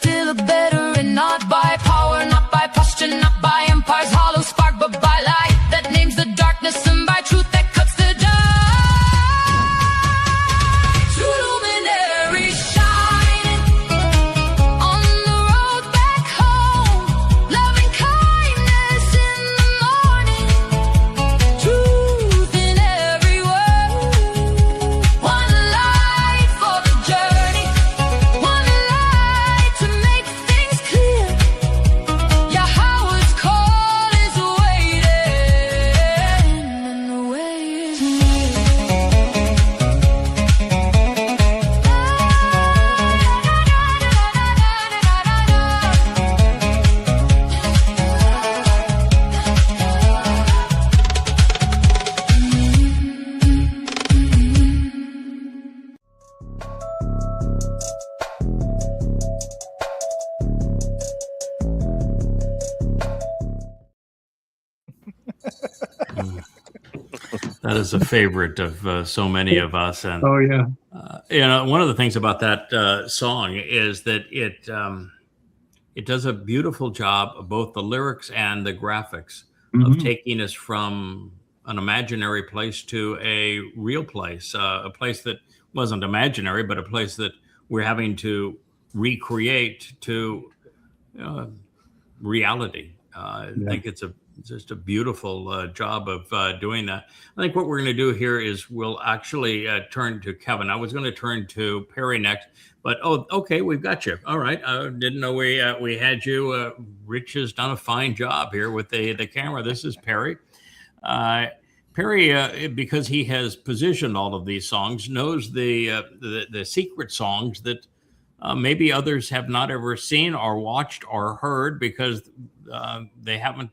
still a better, and not by power, not by posture, not by empire's hollow spark, but by light that names the darkness, and by truth that cuts the dark. True luminary shining on the road back home, loving kindness in the morning, truth in every word. One light for the journey, one light to make things clear. Yahweh's call is waiting, and the way is near. That is a favorite of so many of us. And Oh yeah. one of the things about that song is that it does a beautiful job of both the lyrics and the graphics of taking us from an imaginary place to a real place, a place that wasn't imaginary, but a place that we're having to recreate to reality. I think it's just a beautiful job of doing that. I think what we're going to do here is we'll actually turn to Kevin. I was going to turn to Perry next, but okay, we've got you. All right, I didn't know we had you. Rich has done a fine job here with the camera. This is Perry. Perry, because he has positioned all of these songs, knows the secret songs that maybe others have not ever seen or watched or heard because they haven't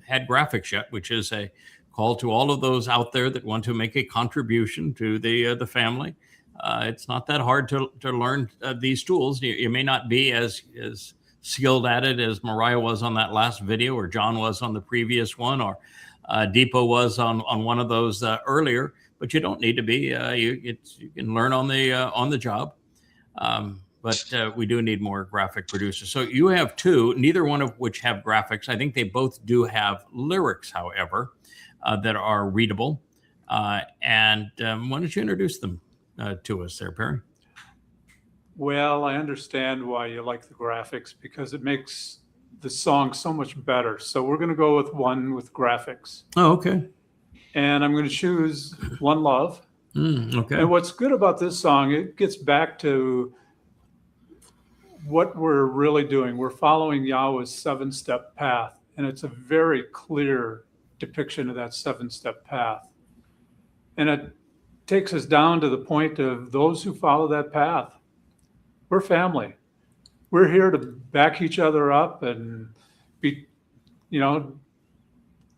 had graphics yet, which is a call to all of those out there that want to make a contribution to the family. It's not that hard to learn these tools. You may not be as skilled at it as Mariah was on that last video, or John was on the previous one, or Deepa was on one of those earlier, but you don't need to be. You can learn on the job. But we do need more graphic producers. So you have two, neither one of which have graphics. I think they both do have lyrics, however, that are readable. And why don't you introduce them to us there, Perry? Well, I understand why you like the graphics, because it makes the song so much better. So we're going to go with one with graphics. Oh, okay. And I'm going to choose One Love. Okay. And what's good about this song, it gets back to what we're really doing. We're following Yahweh's 7-step path, and it's a very clear depiction of that 7-step path. And it takes us down to the point of those who follow that path. We're family. We're here to back each other up and be,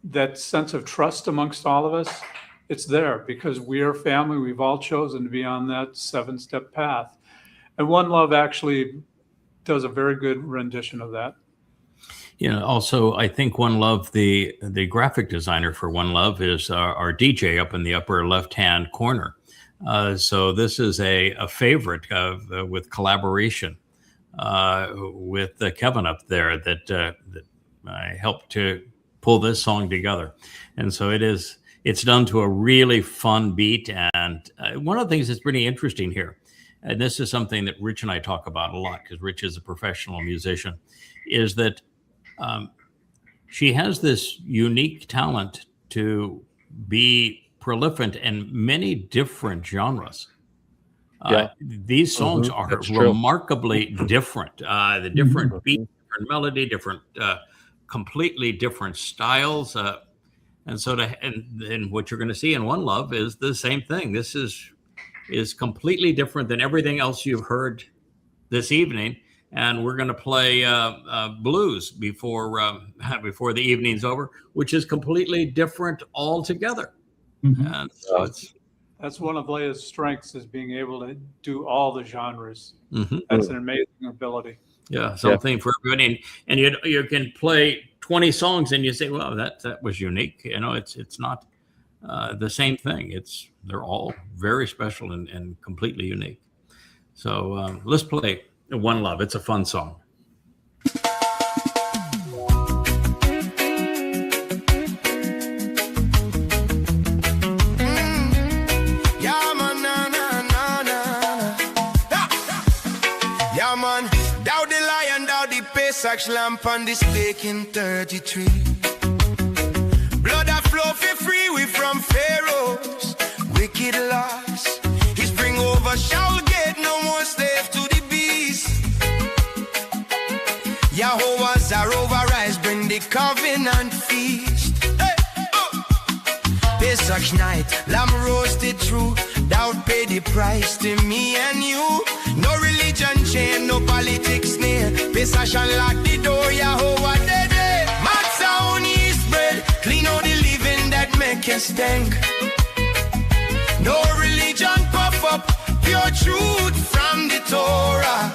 that sense of trust amongst all of us. It's there because we are family. We've all chosen to be on that 7-step path. And One Love actually does a very good rendition of that. Also, I think One Love, the graphic designer for One Love is our DJ up in the upper left-hand corner. So this is a favorite with collaboration with Kevin up there that helped to pull this song together. And so it's done to a really fun beat. And one of the things that's really interesting here, and this is something that Rich and I talk about a lot because Rich is a professional musician, is that she has this unique talent to be prolific in many different genres. These songs are remarkably different. The different beat, different melody, different, completely different styles. And so and what you're going to see in One Love is the same thing. This is completely different than everything else you've heard this evening. And we're going to play blues before the evening's over, which is completely different altogether. And so that's one of Leia's strengths, is being able to do all the genres. That's an amazing ability. Yeah, something for everybody. And you can play 20 songs and you say, well, that was unique. It's not the same thing. They're all very special and completely unique. So let's play One Love. It's a fun song. Thou the lion, thou the Pesach lamp on the stake in 33. Blood that flow for free, we from Pharaoh's wicked laws. His bring over shall get no more slave to the beast. Yahweh's our overrise, bring the covenant feast. Hey, oh. Pesach night, lamb roasted true. Thou pay the price to me and you. No religion chain, no politics near. Pesach unlock the door, Yahweh dead. Matzah on yeast bread, clean out the living that make you stink. No religion puff up, pure truth from the Torah.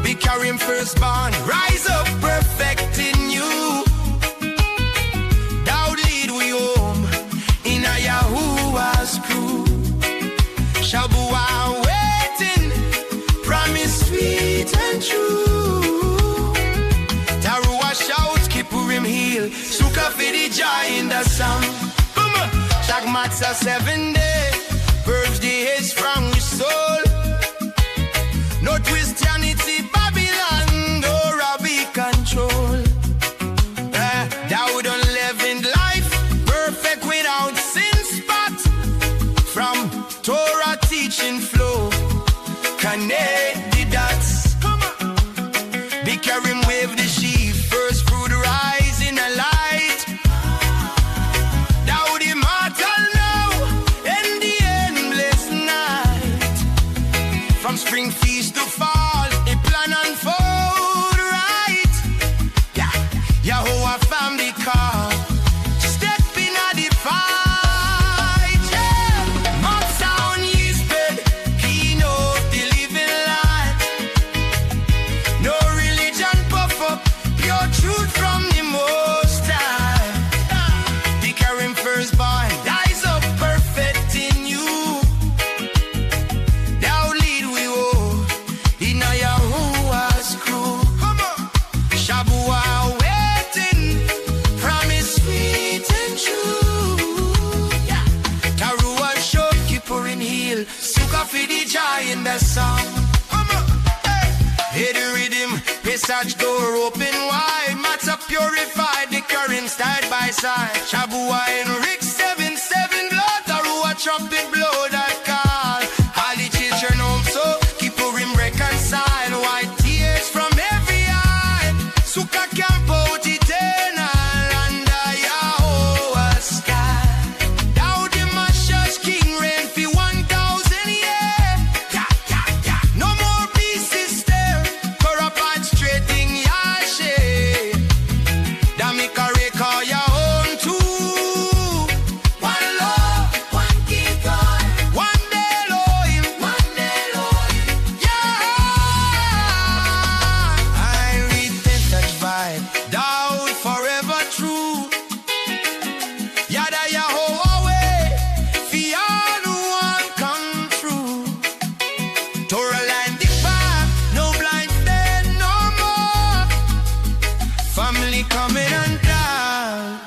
Be carrying firstborn, rise up perfect in you. Thou lead we home in a Yahuwah's crew. Shabbat waiting, promise sweet and true. Taruah shout, Kippurim heal, Sukkah for the joy in the song. Shag Matzah 7 days, purge the haze from your soul. No Christianity, Babylon, no Rabbi control. Thou unleavened life, perfect without sin spot. From Torah teaching flow, connect the dots. Be carrying wave the sheep, first fruit rise in the light. Thou the immortal now, and the endless night. From spring feast to fall, a plan unfold right. Yeah, Yahweh family call, step in a the fight. Yeah, Mount Sound yeast bed, keynote the living light. No religion puff up, pure truth from the Most High. Be carrying firstborn, rise up perfect in you. Thou lead we all in a Yahuwah's crew. Shabbat waiting, promise sweet and true. Yeah. Taruah show, Kippurim heal, Sukkah for the joy in the song. Hear the rhythm, Pesach door open wide. Matzah purified, the current side by side. Shabbat and Rick 7-7 blood, Taruah trumpet blow that call. All the children home so, Kippurim reconcile. White tears from every eye. Sukkah camp out eternal under Yahweh's sky. Thou the Mashiach King reign for 1,000 years. Yeah, yeah, yeah. No more pieces there. Corrupt and straight in Yahshua. That make a recall your own too. One love, one give God. One day Elohim, one day Elohim. Yeah. I read Pesach vibe, thou forever true. Yada Yahweh, fear no one come true. Torah line the path, no blind stand no more. Family coming undone,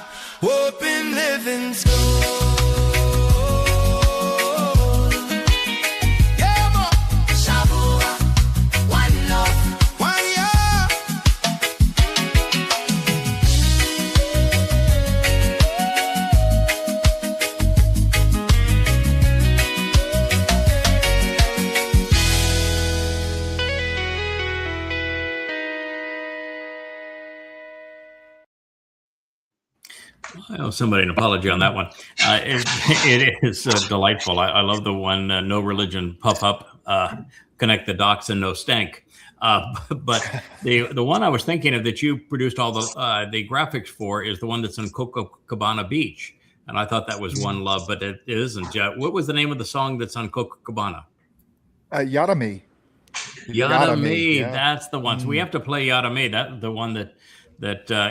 open living soul. Yeah, mo. Shabbat, one love, one year. I owe somebody an apology on that one. It is delightful. I love the one, no religion, puff up, connect the dots and no stank. But the one I was thinking of that you produced all the graphics for is the one that's in Copacabana Beach. And I thought that was One Love, but it isn't. What was the name of the song that's on Copacabana? Yada Me. Yada Me, yeah. that's the one. So we have to play Yada Me. That's the one that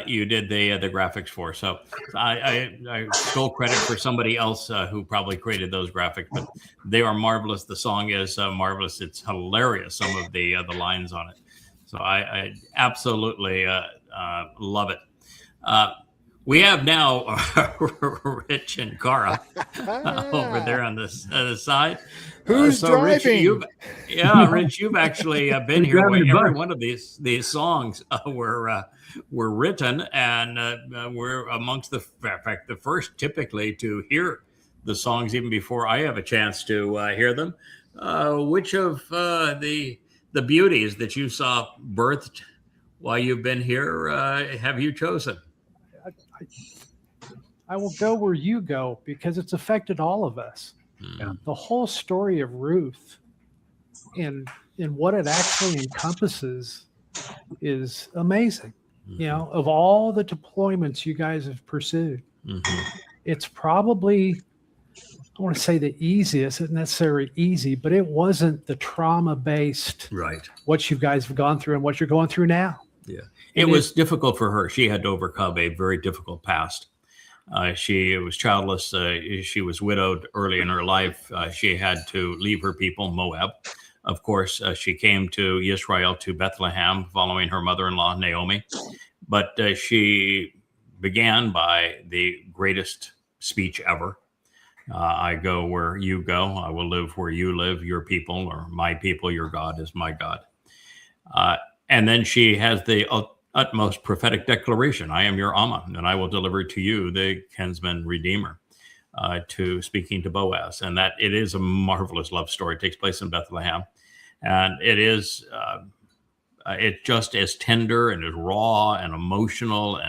you did the graphics for. So I stole credit for somebody else who probably created those graphics, but they are marvelous. The song is marvelous. It's hilarious, some of the lines on it. So I absolutely love it. We have now Rich and Cara over there on the side. Who's driving? Rich, you've actually been here. Every one of these songs were written, and we're amongst the first typically to hear the songs even before I have a chance to hear them. Which of the beauties that you saw birthed while you've been here have you chosen? I will go where you go because it's affected all of us. The whole story of Ruth and what it actually encompasses is amazing. You know, of all the deployments you guys have pursued, it's probably, I want to say the easiest, isn't necessarily easy, but it wasn't the trauma-based, right, what you guys have gone through and what you're going through now. Yeah. It was difficult for her. She had to overcome a very difficult past. She was childless. She was widowed early in her life. She had to leave her people, Moab. Of course, she came to Israel, to Bethlehem, following her mother-in-law, Naomi. But she began by the greatest speech ever. I go where you go. I will live where you live, your people, or my people, your God is my God. And then she has the utmost prophetic declaration, I am your Amma, and I will deliver to you the kinsman redeemer, to speaking to Boaz. And that it is a marvelous love story. It takes place in Bethlehem. And it is, it just as tender and as raw and emotional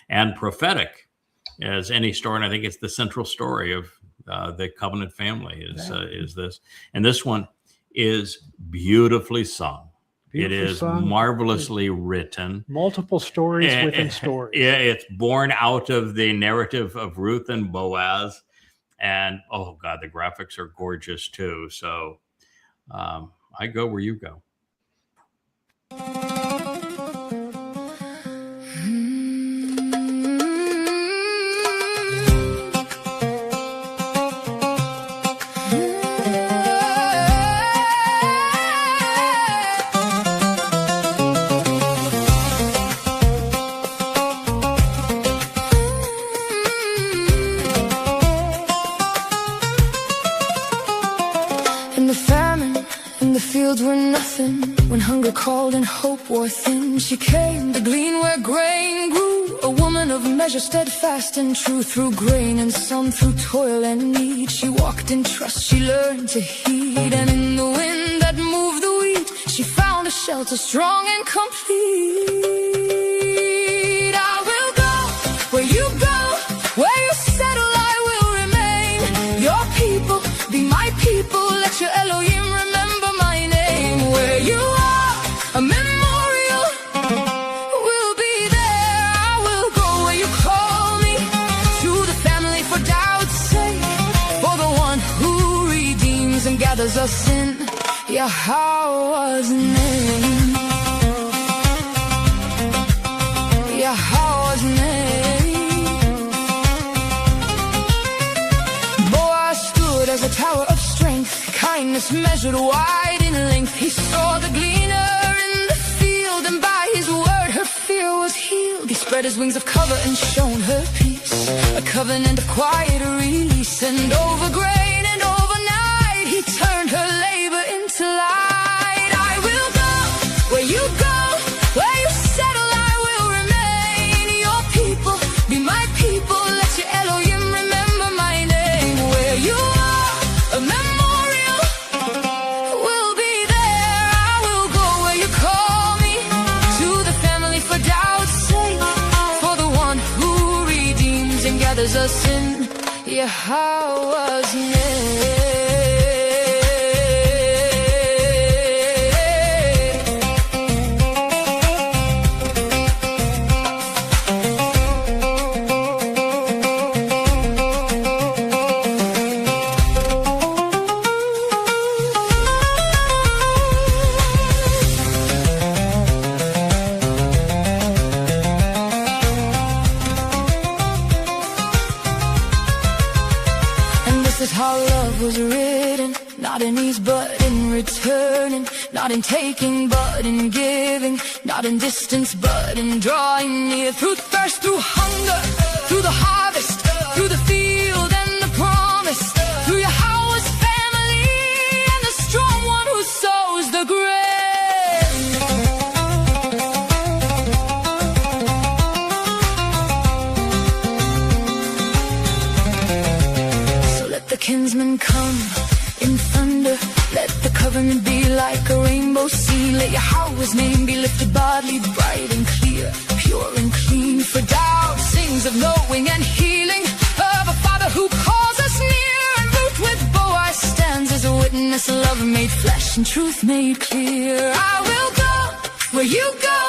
and prophetic as any story. And I think it's the central story of the covenant family is this. And this one is beautifully sung. It is marvelously written. Multiple stories within stories. It's born out of the narrative of Ruth and Boaz. And, oh, God, the graphics are gorgeous, too. So I go where you go. When hunger called and hope wore thin, she came to glean where grain grew. A woman of measure, steadfast and true. Through grain and sun, through toil and need, she walked in trust, she learned to heed. And in the wind that moved the wheat, she found a shelter strong and complete. I will go where you go, where you settle I will remain. Your people be my people, let your Elohim remember my name. Where you are, a memorial will be there. I will go where you call me, to the family for doubt's sake, for the one who redeems and gathers us in Yahweh's name. Yahweh's name. Boaz stood as a tower of strength, kindness measured wide in length. He saw the gleaner in the field, and by his word her fear was healed. He spread his wings of cover and shown her peace, a covenant of quiet release. And over grain and overnight, he turned her labor into light. I will go where you go, where you settle I will remain. Your people be my people, let your Elohim remember my name. Where you are, a memorial will be there. I will go where you call me, to the family for doubt's sake, for the one who redeems and gathers us in Yahweh's name. Not in taking, but in giving, not in distance, but in drawing near. Through thirst, through hunger, through the harvest, through the field and the promise, through your house family and the strong one who sows the grain. So let the kinsmen come in thunder, let the covenant be like a rainbow sea. Let Yahweh's name be lifted bodily, bright and clear, pure and clean. For doubt sings of knowing and healing, of a Father who calls us near. And Ruth with Boaz stands as a witness, love made flesh and truth made clear. I will go where you go,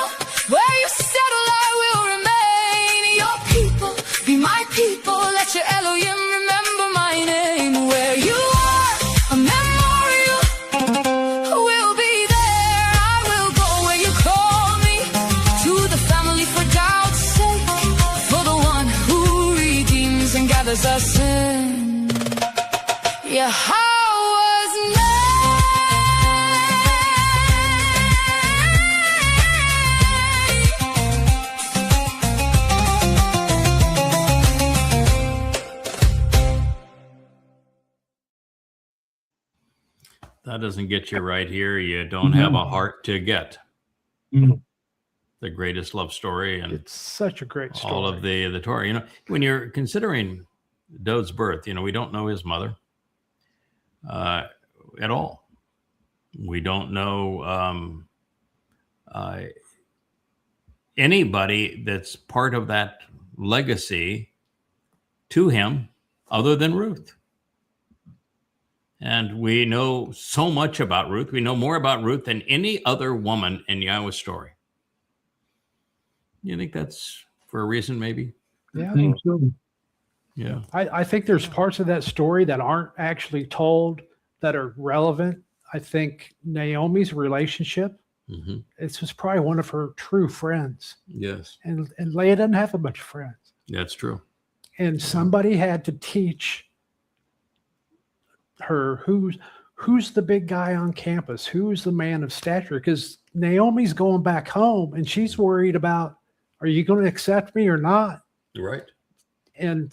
where you settle I will remain. Your people be my people, let your Elohim remember my name. Where you are, a memorial will be there. I will go where you call me, to the family for doubt's sake, for the one who redeems and gathers us in. Yahweh's name. That doesn't get you right here. You don't have a heart to get. The greatest love story, and It's such a great story. all of the Torah. You know, when you're considering Dode's birth, you know, we don't know his mother at all. We don't know anybody that's part of that legacy to him other than Ruth. And we know so much about Ruth. We know more about Ruth than any other woman in Yahweh's story. You think that's for a reason, maybe? Yeah. I think so. Yeah. I think there's parts of that story that aren't actually told that are relevant. I think Naomi's relationship, Mm-hmm. this was probably one of her true friends. Yes, And Leah doesn't have a bunch of friends. that's true. And somebody had to teach her who's the big guy on campus, who's the man of stature, because Naomi's going back home and she's worried about, are you going to accept me or not? Right. And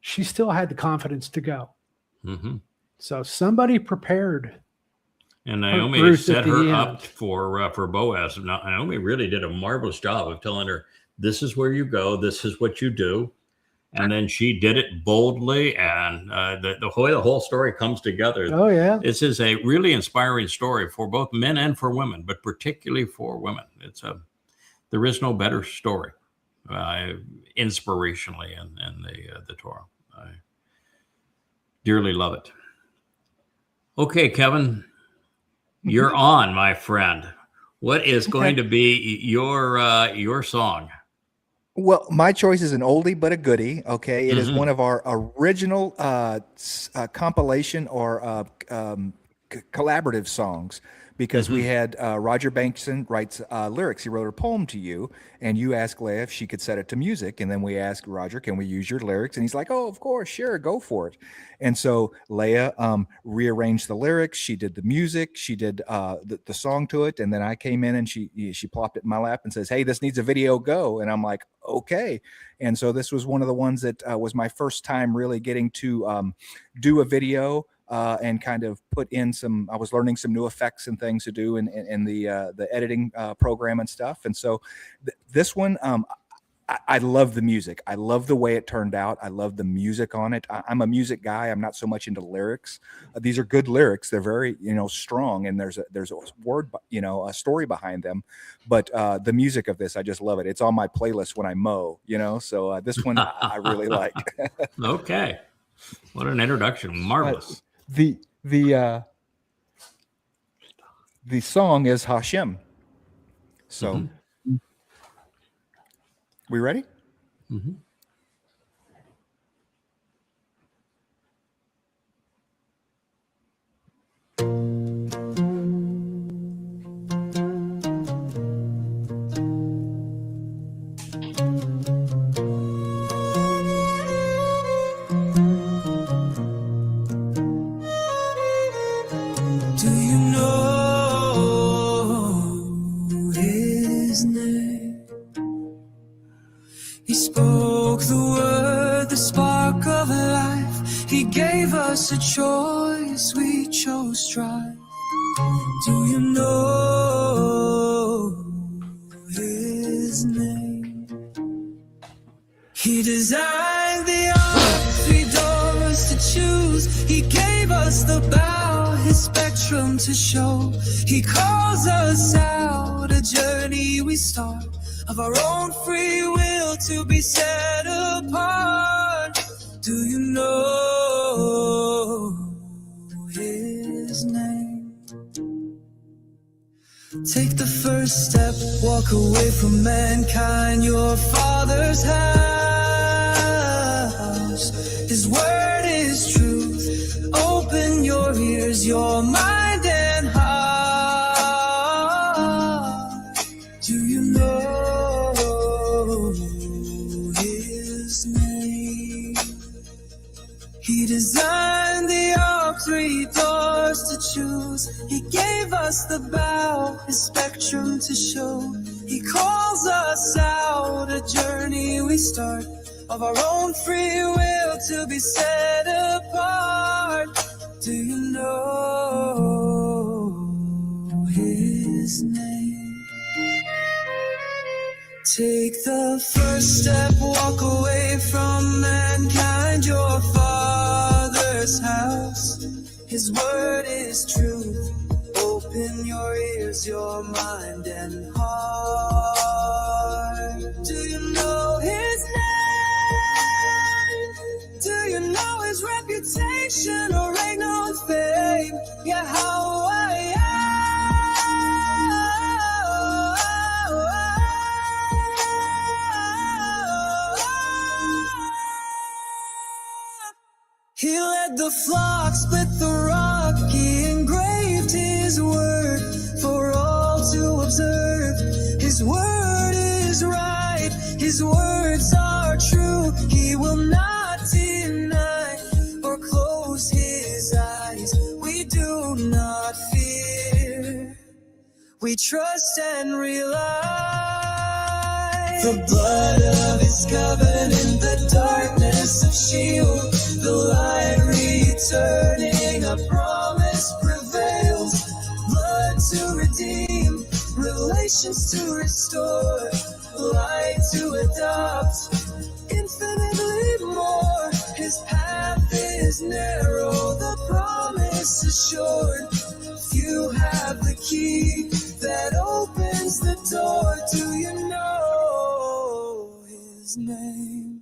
she still had the confidence to go. Mm-hmm. So somebody prepared. And Naomi Ruth set at the her end. up for Boaz. Now, Naomi really did a marvelous job of telling her, this is where you go, this is what you do. And then she did it boldly, and the whole story comes together. Oh, yeah. This is a really inspiring story for both men and for women, but particularly for women. There is no better story, inspirationally, in the Torah. I dearly love it. Okay, Kevin, you're on, my friend. What is going to be your song? Well, my choice is an oldie but a goodie. Okay, it is one of our original compilation or collaborative songs, because we had Roger Bankson writes lyrics. He wrote a poem to you, and you asked Leah if she could set it to music, and then we asked Roger, "Can we use your lyrics?" And he's like, "Oh, of course, sure, go for it." And so Leah rearranged the lyrics. She did the music. She did the song to it, and then I came in and she plopped it in my lap and says, "Hey, this needs a video. Go." And I'm like, "Okay." And so this was one of the ones that was my first time really getting to do a video. And kind of put in I was learning some new effects and things to do in the editing program and stuff. And so this one, I love the music. I love the way it turned out. I love the music on it. I'm a music guy. I'm not so much into lyrics. These are good lyrics. They're very, strong, and there's a word, a story behind them. But the music of this, I just love it. It's on my playlist when I mow, So this one I really like. Okay, what an introduction! Marvelous. The song is Hashem. So, we ready? Mm-hmm. Do you know his name. He spoke the word, the spark of life. He gave us a choice, we chose strife. Do you know his name? He designed the arc, 3 doors to choose. He gave us the bow, his spectrum to show. He calls us out, a journey we start, of our own free will to be set apart. Do you know his name? Take the first step, walk away from mankind, your Father's house. His word is truth. Open your ears, your mind and heart. Do you know his name? He designed the ark, 3 doors to choose. He gave us the bow, his spectrum to show. He calls us out, a journey we start, of our own free will to be set apart. Do you know his name? Take the first step, walk away from mankind, your Father's house. His word is truth. Open your ears, your mind and heart. Do you know his name? Do you know his reputation or reign on fame? Yeah, how I am. He led the flock, split the rock, he engraved his word for all to observe. His word is right, his words are true. He will not deny or close his eyes. We do not fear, we trust and rely. The blood of his covenant, the darkness of Sheol, the light returning, a promise prevails. Blood to redeem, relations to restore, light to adopt, infinitely more. His path is narrow, the promise assured. You have the key that opens the door. Do you know his name?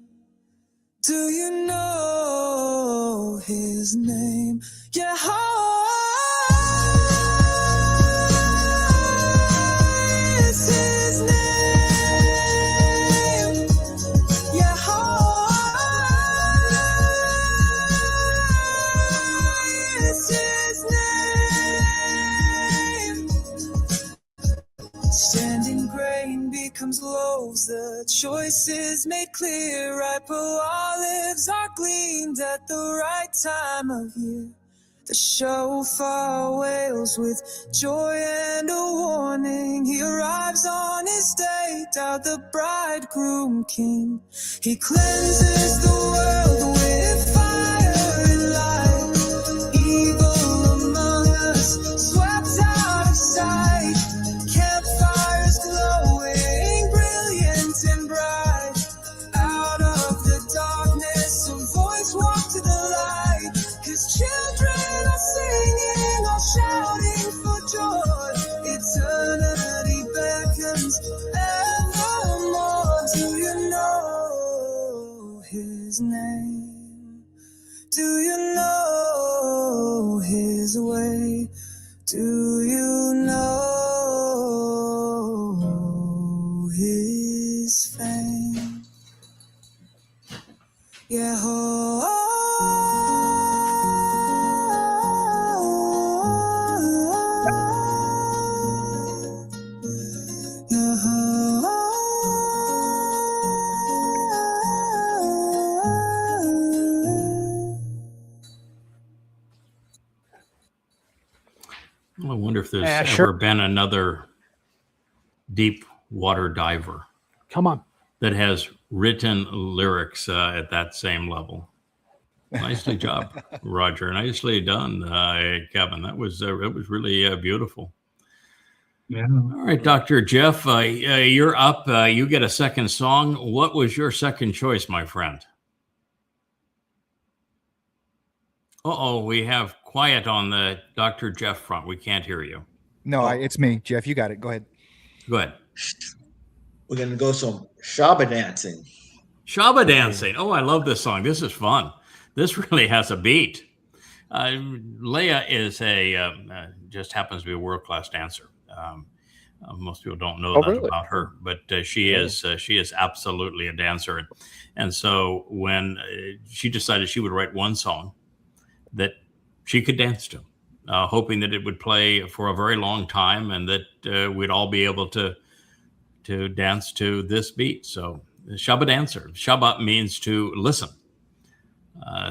Do you know his name? Yeah. Is his name? Yeah. Is his name? Standing grain becomes loaves, the choice is made clear. Ripe olives are gleaned at the right time of year. The shofar wails with joy and a warning. He arrives on his day, out the bridegroom king. He cleanses the world with fire and light. Evil among us, swept out of sight. Campfires glowing, brilliant and bright. Out of the darkness, a voice walked to the light. His children are singing, all shouting for joy. Eternity beckons evermore. Do you know his name? Do you know his way? Do you know his fame? Yeah. I wonder if there's Yeah, ever sure. been another deep Water Diver Come on. that has written lyrics at that same level. Nicely job, Roger. Nicely done, Kevin. It was really beautiful. Yeah. All right, Dr. Jeff, you're up. You get a second song. What was your second choice, my friend? Uh-oh, we have quiet on the Dr. Jeff front. We can't hear you. No, it's me, Jeff. You got it. Go ahead. Go ahead. We're going to go some Shabbat dancing. Shabbat dancing. Oh, I love this song. This is fun. This really has a beat. Leah is just happens to be a world-class dancer. Most people don't know that really? about her, but she is absolutely a dancer. And so when she decided she would write one song that she could dance to, hoping that it would play for a very long time and that we'd all be able to dance to this beat. So Shabbat dancer. Shabbat means to listen.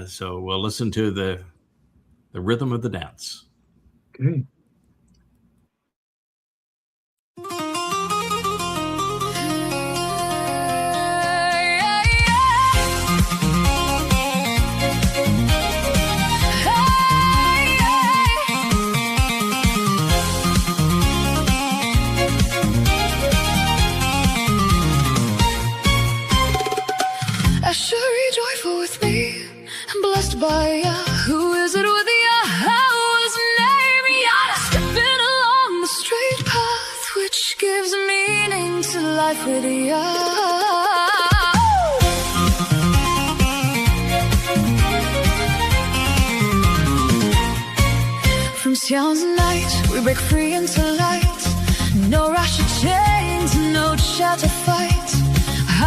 So we'll listen to the rhythm of the dance. Okay. Assuredly joyful with me, I'm blessed by ya. Who is it with ya? How's name Yada? Stepping along the straight path, which gives meaning to life with ya. From sounds of night, we break free into light. No rush of chains, no chat to fight.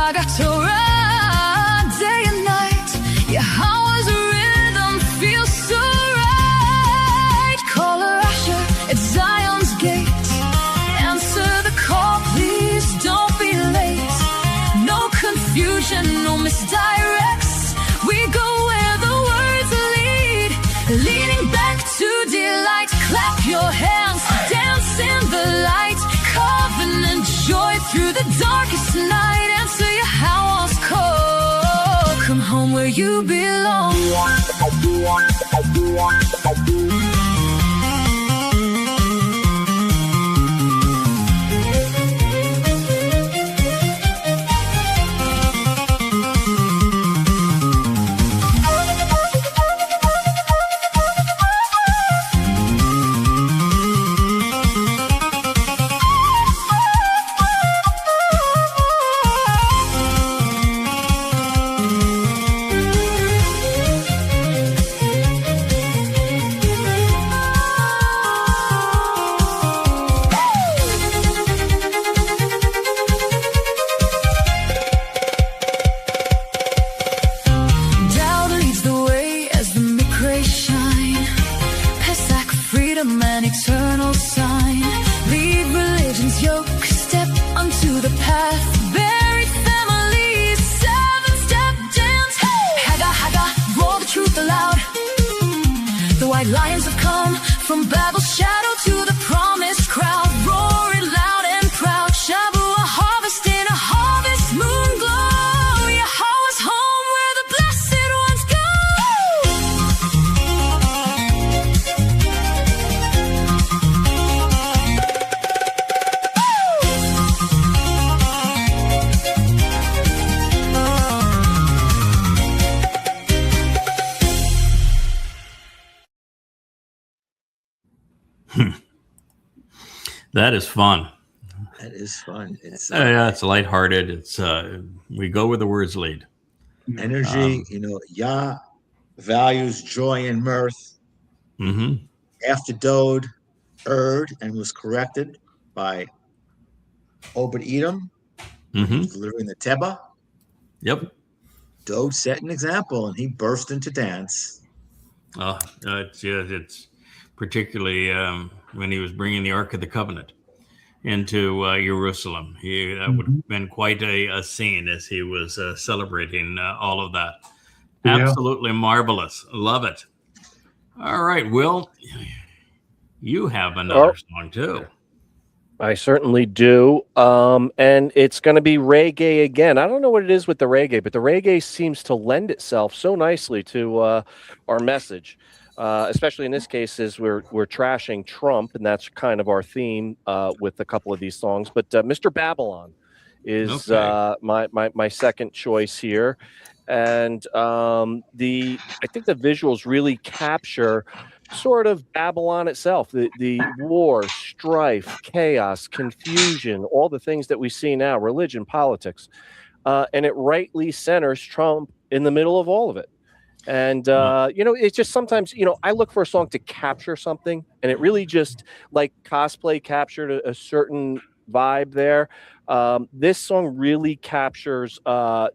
I got to run day and night. Yeah, how was a rhythm feels so right. Call a rusher at Zion's gate. Answer the call, please don't be late. No confusion, no misdirects. We go where the words lead. Leading back to delight. Clap your hands, dance in the light. Covenant joy through the darkest night. Answer your how was cold. Come home where you belong. Doubt leads the way as the mikre shine. Pesach, freedom and eternal sign. Leave religion's yoke, step onto the path. Buried families, 7-step dance. Haga, haga, roar the truth aloud. The white lions have come from Babel's shadow to the promised crowd. Roar it loud and proud. Shabu, a harvest in a harvest moon glow. Yahweh's home where the blessed ones go. That is fun. That is fun. It's Yeah, it's lighthearted. It's we go where the words lead. energy. Yah values joy and mirth. Mm-hmm. After Dode erred and was corrected by Obed Edom, Mm-hmm. delivering the Teba, Yep. Dode set an example and he burst into dance. It's particularly when he was bringing the Ark of the Covenant into Jerusalem. That would have been quite a scene as he was celebrating all of that. Yeah. Absolutely marvelous. Love it. All right, Will, you have another song too. I certainly do. And it's going to be reggae again. I don't know what it is with the reggae, but the reggae seems to lend itself so nicely to our message. Especially in this case, is we're trashing Trump, and that's kind of our theme with a couple of these songs. But Mr. Babylon is my second choice here, and I think the visuals really capture sort of Babylon itself, the war, strife, chaos, confusion, all the things that we see now, religion, politics, and it rightly centers Trump in the middle of all of it. And, it's just sometimes, I look for a song to capture something, and it really just, like Cosplay captured a certain vibe there. This song really captures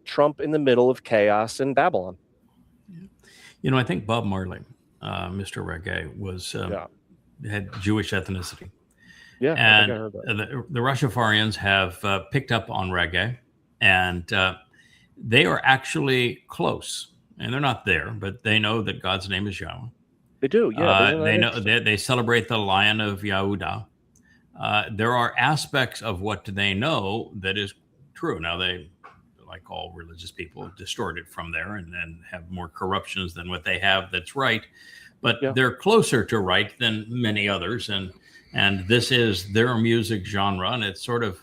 Trump in the middle of chaos and Babylon. I think Bob Marley, Mr. Reggae, had Jewish ethnicity. Yeah, and I think I heard that. The Rastafarians have picked up on reggae, and they are actually close. And they're not there, but they know that God's name is Yahweh. They do, yeah. They know they celebrate the Lion of Yehudah. There are aspects of what they know that is true. Now, they, like all religious people, distort it from there and have more corruptions than what they have that's right. But they're closer to right than many others. And this is their music genre, and it sort of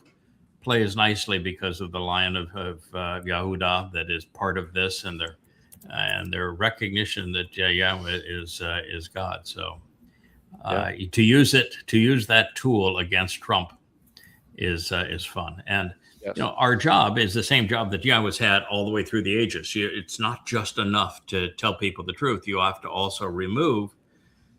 plays nicely because of the Lion of Yehudah that is part of this, and their recognition that Yahweh is God. So to use that tool against Trump is fun. And our job is the same job that Yahweh's had all the way through the ages. It's not just enough to tell people the truth. You have to also remove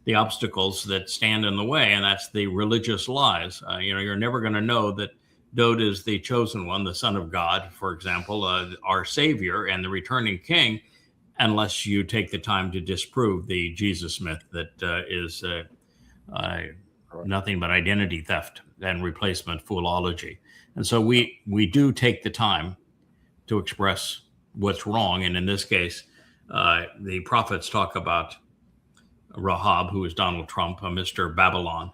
the obstacles that stand in the way, and that's the religious lies. You're never going to know that Dode is the chosen one, the Son of God, for example, our Savior and the returning King, unless you take the time to disprove the Jesus myth that is nothing but identity theft and replacement foolology. And so we do take the time to express what's wrong. And in this case, the prophets talk about Rahab, who is Donald Trump, Mr. Babylon,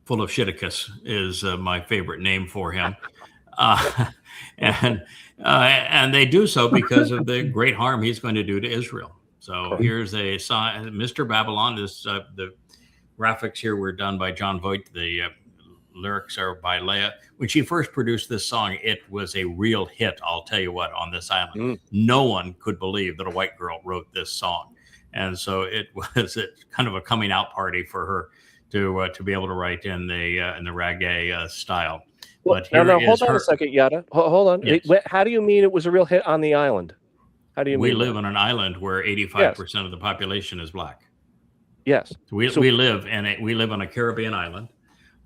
full of shiticus is my favorite name for him. And they do so because of the great harm he's going to do to Israel. So here's a sign. Mr. Babylon is the graphics here were done by John Voight. The lyrics are by Leah. When she first produced this song, it was a real hit, I'll tell you what, on this island. No one could believe that a white girl wrote this song. And so it was kind of a coming out party for her to be able to write in the reggae style. But hold on a second, Yada. Hold on. Yes. How do you mean it was a real hit on the island? How do you mean? We live on an island where 85% of the population is black. Yes. We live on a Caribbean island.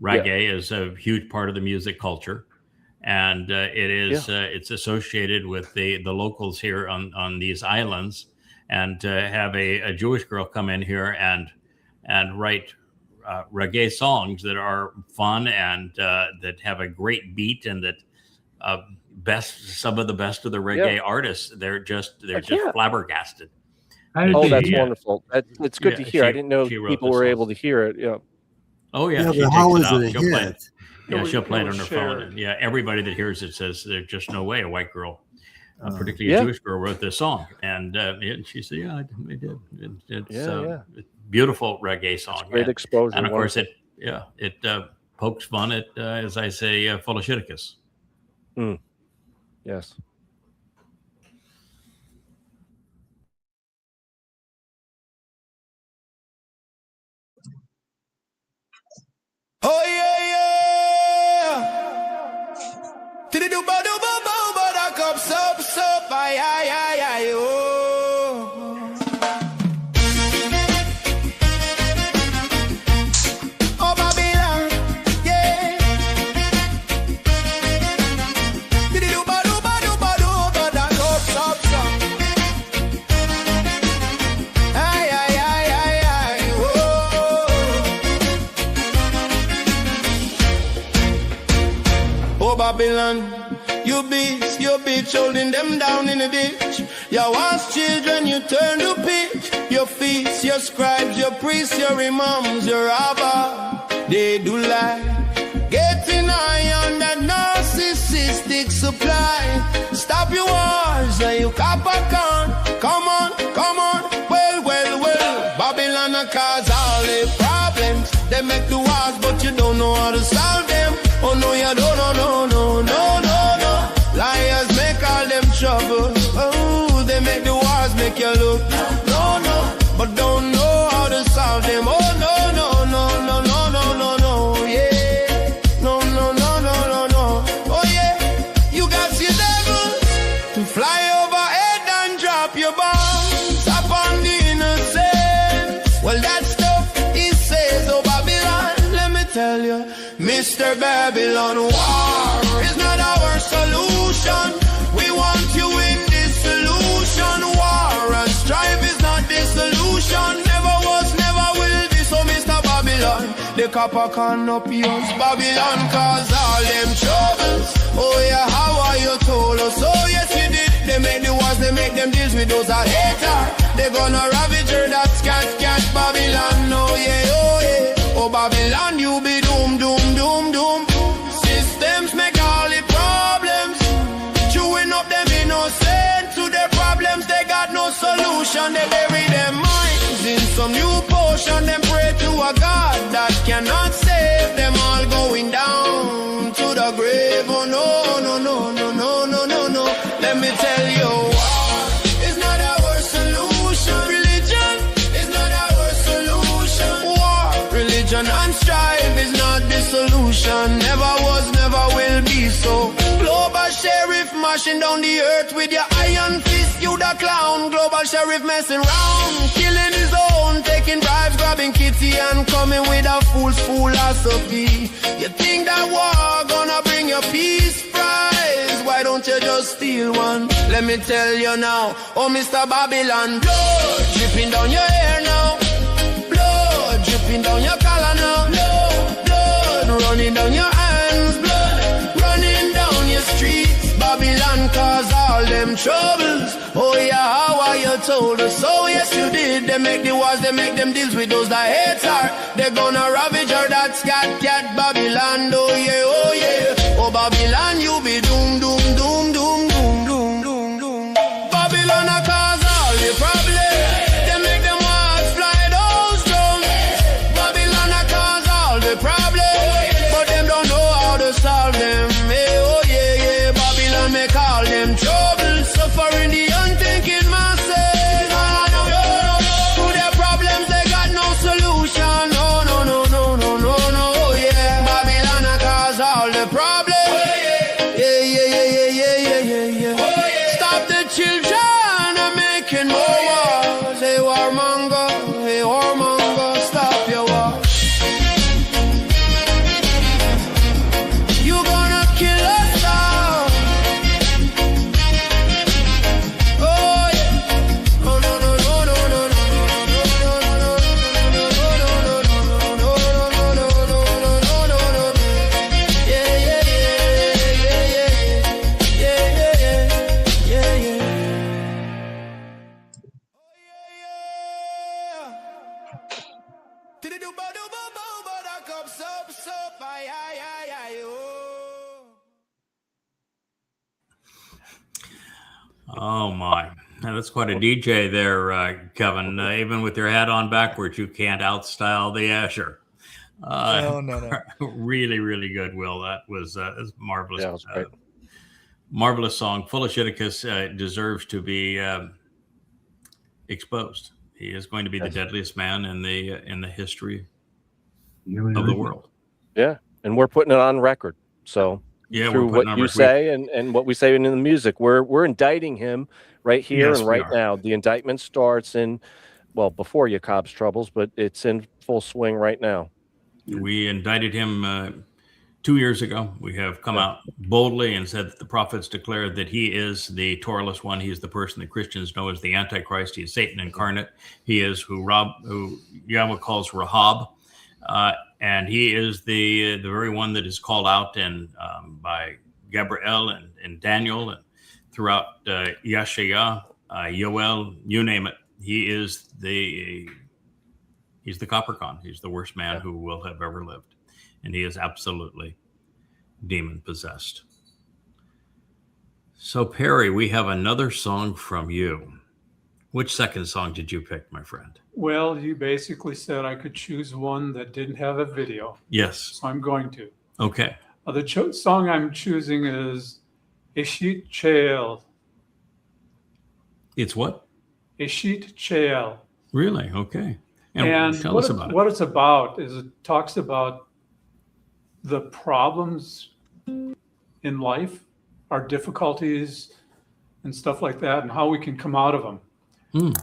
Reggae is a huge part of the music culture, and it's associated with the locals here on these islands. And to have a Jewish girl come in here and write reggae songs that are fun and that have a great beat, and that some of the best of the reggae artists, they're just flabbergasted. That's wonderful. It's good to hear. I didn't know people were able to hear it. Yeah. Oh yeah. Yeah, but how is it a hit? She'll play it on her phone. And, everybody that hears it says there's just no way a white girl, particularly a Jewish girl, wrote this song. And she said, "Yeah, they did. It's beautiful reggae song. It's great exposure. And of course, it pokes fun at, as I say, full of shiticus. Yes. Oh yeah. Did do ba da cup soap ay oh. Oh Babylon, yeah. Did do ba da cup soap. Ay oh. Babylon, you bitch holding them down in the ditch. Your once children, you turn to pitch. Your feast, your scribes, your priests, your imams, your rabbi, they do lie. Getting high on that narcissistic supply. Stop your wars and you copper con. Come on, come on. Well, well, well. Babylon cause all the problems. They make the wars, but you don't know how to solve them. Oh no, you don't, no, no, no, no, no, no. Liars make all them trouble. Oh, they make the wars make you look. No, no, but don't know how to solve them. Oh no, no, no, no, no, no, no, no, yeah. No, no, no, no, no, no. Oh yeah, you got your devils to fly overhead and drop your bombs upon the innocent. Well, that stuff he says, oh Babylon, let me tell you, Mr. Babylon, war is not our solution. We want you in dissolution. War and strife is not the solution. Never was, never will be. So Mr. Babylon, the copper can up yours. Babylon cause all them troubles. Oh yeah, how are you told us? Oh yes you did. They make the wars, they make them deals with those that hate her. They gonna ravage her, that's cat, Babylon. Oh yeah, oh yeah. Oh Babylon, you be doom, doom, doom, doom. Systems make all the problems. Chewing up them innocent to their problems. They got no solution. They bury their minds in some new potion. Them pray to a God that cannot save them, all going down to the grave. Oh no, no, no, no, no, no, no, no. Let me tell you, war is not our solution. Religion is not our solution. War, religion and strife is not the solution. Never was, never will be. So global sheriff mashing down the earth with your iron fist, you the clown. Global sheriff messing round, killing his own, taking bribes, grabbing kitty and coming with a fool's philosophy. You think that war gonna bring you peace prize? Why don't you just steal one? Let me tell you now, oh Mr. Babylon, blood dripping down your hair now, blood dripping down your collar now, blood running down your hands, blood running down your streets. Babylon cause all them troubles. Oh yeah, how are you told us? Oh yes you did. They make the wars, they make them deals with those that hate her. They gonna ravage her, that's cat, Babylon. Oh yeah, oh yeah. Oh Babylon, you be doom, doom, doom, doom, doom, doom, doom, doom. Babylon cause all the problems. They make them wars fly those drums. Babylon cause all the problems, but them don't know how to solve them. Hey, oh yeah, yeah. Babylon make all them troubles, suffering the unthinking masses. To their problems they got no solution. No, no, no, no, no, no, no, oh yeah. Babylon cause all the problems. Yeah, yeah, yeah, yeah, yeah, yeah, yeah, yeah. Stop the children are making more wars. Hey warmonger, stop your war. You gonna kill us all. Oh yeah. Oh no no no no no no no no no no no no. Yeah yeah yeah yeah yeah yeah yeah yeah yeah. Oh my, now, that's quite a DJ there, Kevin. Even with your hat on backwards, you can't outstyle the Asher. No. Really, really good, Will. That was marvelous. Yeah, it was great. Marvelous song. Fuliciticus deserves to be exposed. He is going to be the deadliest man in the history of the world. Yeah, and we're putting it on record. So yeah, through what you say and what we say in the music, we're indicting him right here and right now. The indictment starts before Jacob's troubles, but it's in full swing right now. We indicted him 2 years ago. We have come out boldly and said that the prophets declared that he is the Torahless one. He is the person that Christians know as the Antichrist. He is Satan incarnate. He is who Yahweh calls Rahab. And he is the very one that is called out by Gabriel and Daniel and throughout Yeshaya, Yoel, you name it. He's the Coppercon. He's the worst man who will have ever lived. and he is absolutely demon possessed. So Perry, we have another song from you. Which second song did you pick, my friend? Well, you basically said I could choose one that didn't have a video. Yes. So I'm going to. Okay. The song I'm choosing is Ishit Cheel. It's what? Ishit Cheel. Really? Okay. And tell us about it. What it's about is it talks about the problems in life, our difficulties and stuff like that, and how we can come out of them.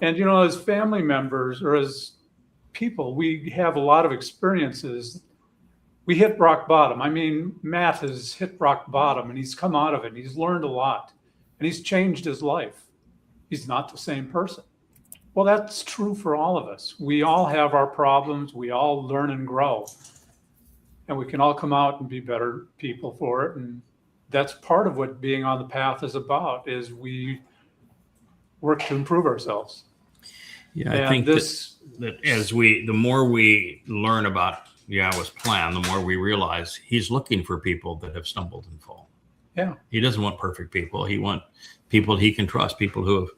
And, you know, as family members or as people, we have a lot of experiences. We hit rock bottom. I mean, Matt has hit rock bottom and he's come out of it. And he's learned a lot and he's changed his life. He's not the same person. Well, that's true for all of us. We all have our problems. We all learn and grow. And we can all come out and be better people for it. And that's part of what being on the path is about, is we work to improve ourselves. Yeah, and I think that as the more we learn about Yahweh's plan, the more we realize he's looking for people that have stumbled and fallen. Yeah. He doesn't want perfect people. He wants people he can trust, people who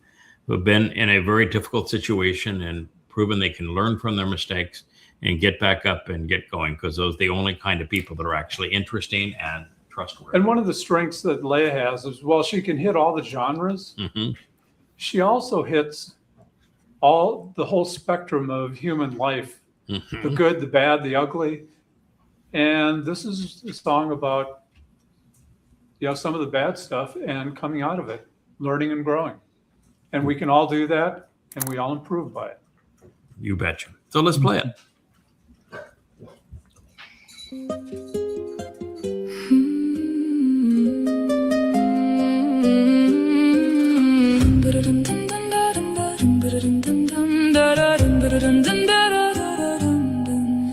have been in a very difficult situation and proven they can learn from their mistakes and get back up and get going, because those are the only kind of people that are actually interesting and trustworthy. And one of the strengths that Leah has is, well, she can hit all the genres. Mm-hmm. She also hits the whole spectrum of human life, the good, the bad, the ugly. And this is a song about, you know, some of the bad stuff and coming out of it, learning and growing. And we can all do that, and we all improve by it. You betcha. So let's play it.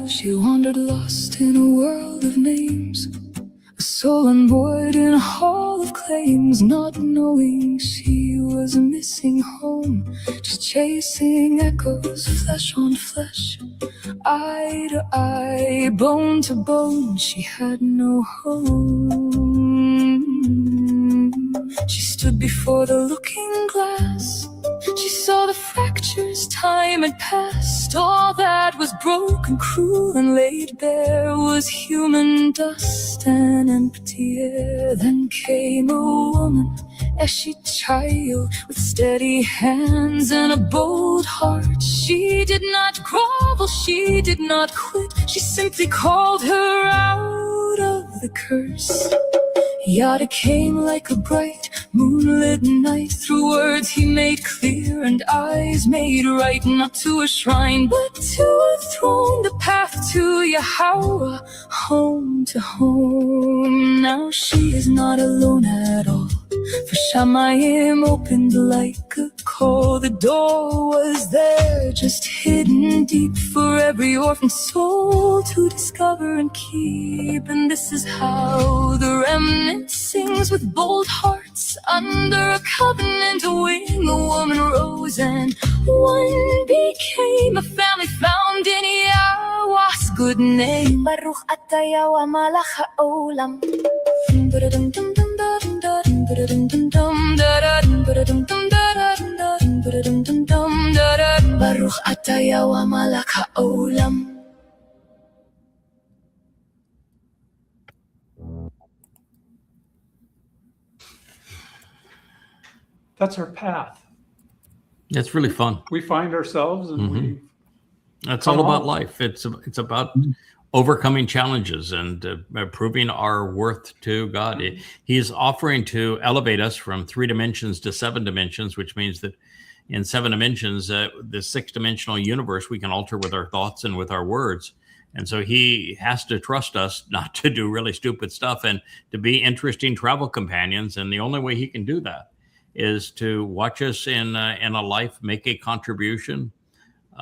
She wandered lost in a world of names, a soul on board in a hall of claims, not knowing she was missing home, just chasing echoes, flesh on flesh, eye to eye, bone to bone. She had no home. She stood before the looking glass. She saw the fractures, time had passed. All that was broken, cruel, and laid bare was human dust and empty air. Then came a woman, Eshy child, with steady hands and a bold heart. She did not grovel, she did not quit. She simply called her out of the curse. Yada came like a bright moonlit night. Through words he made clear and eyes made right. Not to a shrine but to a throne, the path to Yahweh, home to home. Now she is not alone at all, for Shamayim opened like a call. The door was there, just hidden deep, for every orphan soul to discover and keep. And this is how the remnant sings with bold hearts. Under a covenant wing, a woman rose and one became a family found in Yahweh's good name. Baruch atah Yahweh malach haolam. Baruch atah Yahweh malach haolam. That's our path. It's really fun. We find ourselves and we That's all about life. It's about overcoming challenges and proving our worth to God. He's offering to elevate us from 3 dimensions to 7 dimensions, which means that in 7 dimensions, the 6-dimensional universe, we can alter with our thoughts and with our words. And so he has to trust us not to do really stupid stuff and to be interesting travel companions. And the only way he can do that is to watch us in a life, make a contribution,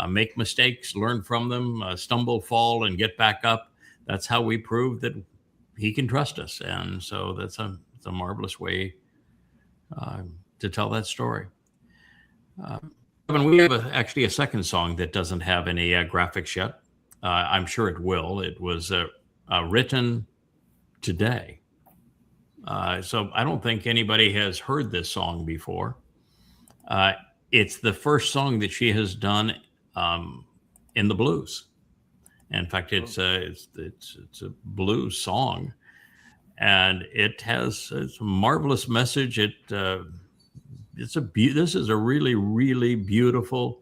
make mistakes, learn from them, stumble, fall, and get back up. That's how we prove that he can trust us. And so that's a marvelous way to tell that story. We have actually a second song that doesn't have any graphics yet. I'm sure it will. It was written today. So I don't think anybody has heard this song before. It's the first song that she has done in the blues. In fact, it's a blues song, and it's a marvelous message. This is a really, really beautiful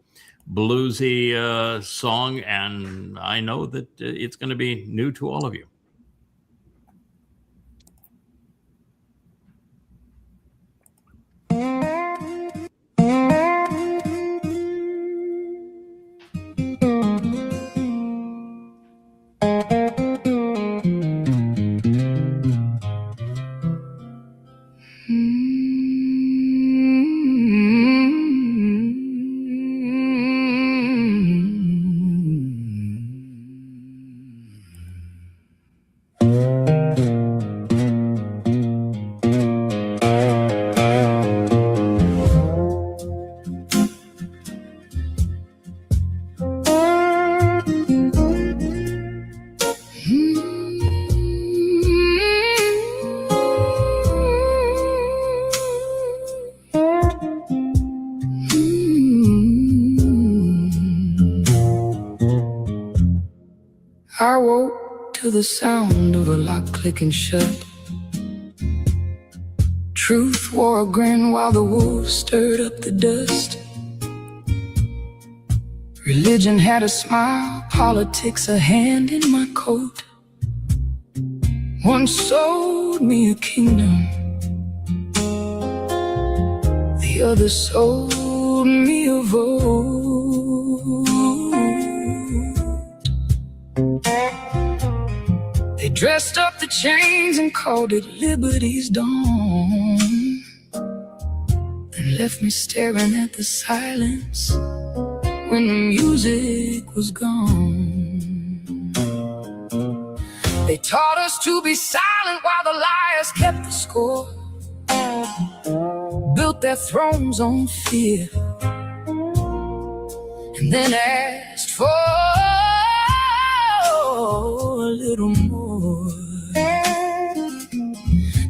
bluesy song, and I know that it's going to be new to all of you. I woke to the sound of a lock clicking shut. Truth wore a grin while the wolves stirred up the dust. Religion had a smile, politics a hand in my coat. One sold me a kingdom, the other sold me a vote. They dressed up the chains and called it liberty's dawn, then left me staring at the silence when the music was gone. They taught us to be silent while the liars kept the score, built their thrones on fear, and then asked for a little more.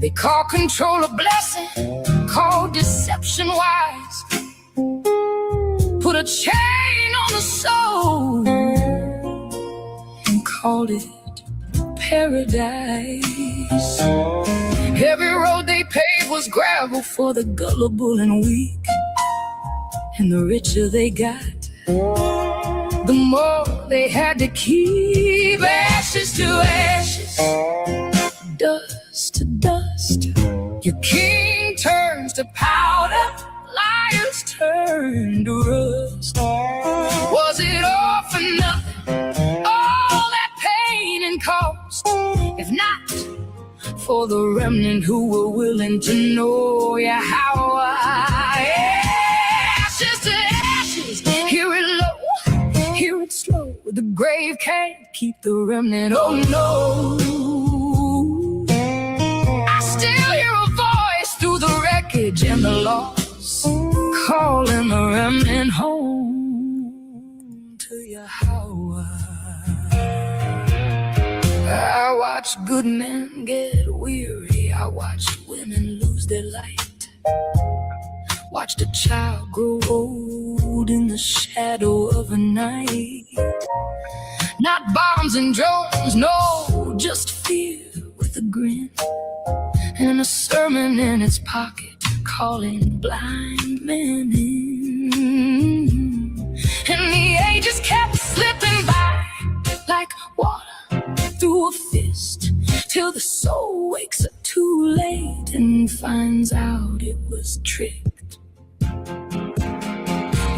They call control a blessing, call deception wise, put a chain on the soul and called it paradise. Every road they paved was gravel for the gullible and weak, and the richer they got, the more they had to keep. Ashes to ashes, dust to dust. Your king turns to powder, liars turn to rust. Was it all for nothing, all that pain and cost? If not for the remnant who were willing to know how ashes to ashes, hear it low, hear it slow. The grave can't keep the remnant, oh no. I still hear a voice through the wreckage and the loss, calling the remnant home to Yahweh. I watch good men get weary, I watch women lose their light, watched a child grow old in the shadow of a night. Not bombs and drones, no, just fear with a grin, and a sermon in its pocket calling blind men in. And the ages kept slipping by like water through a fist, till the soul wakes up too late and finds out it was tricked.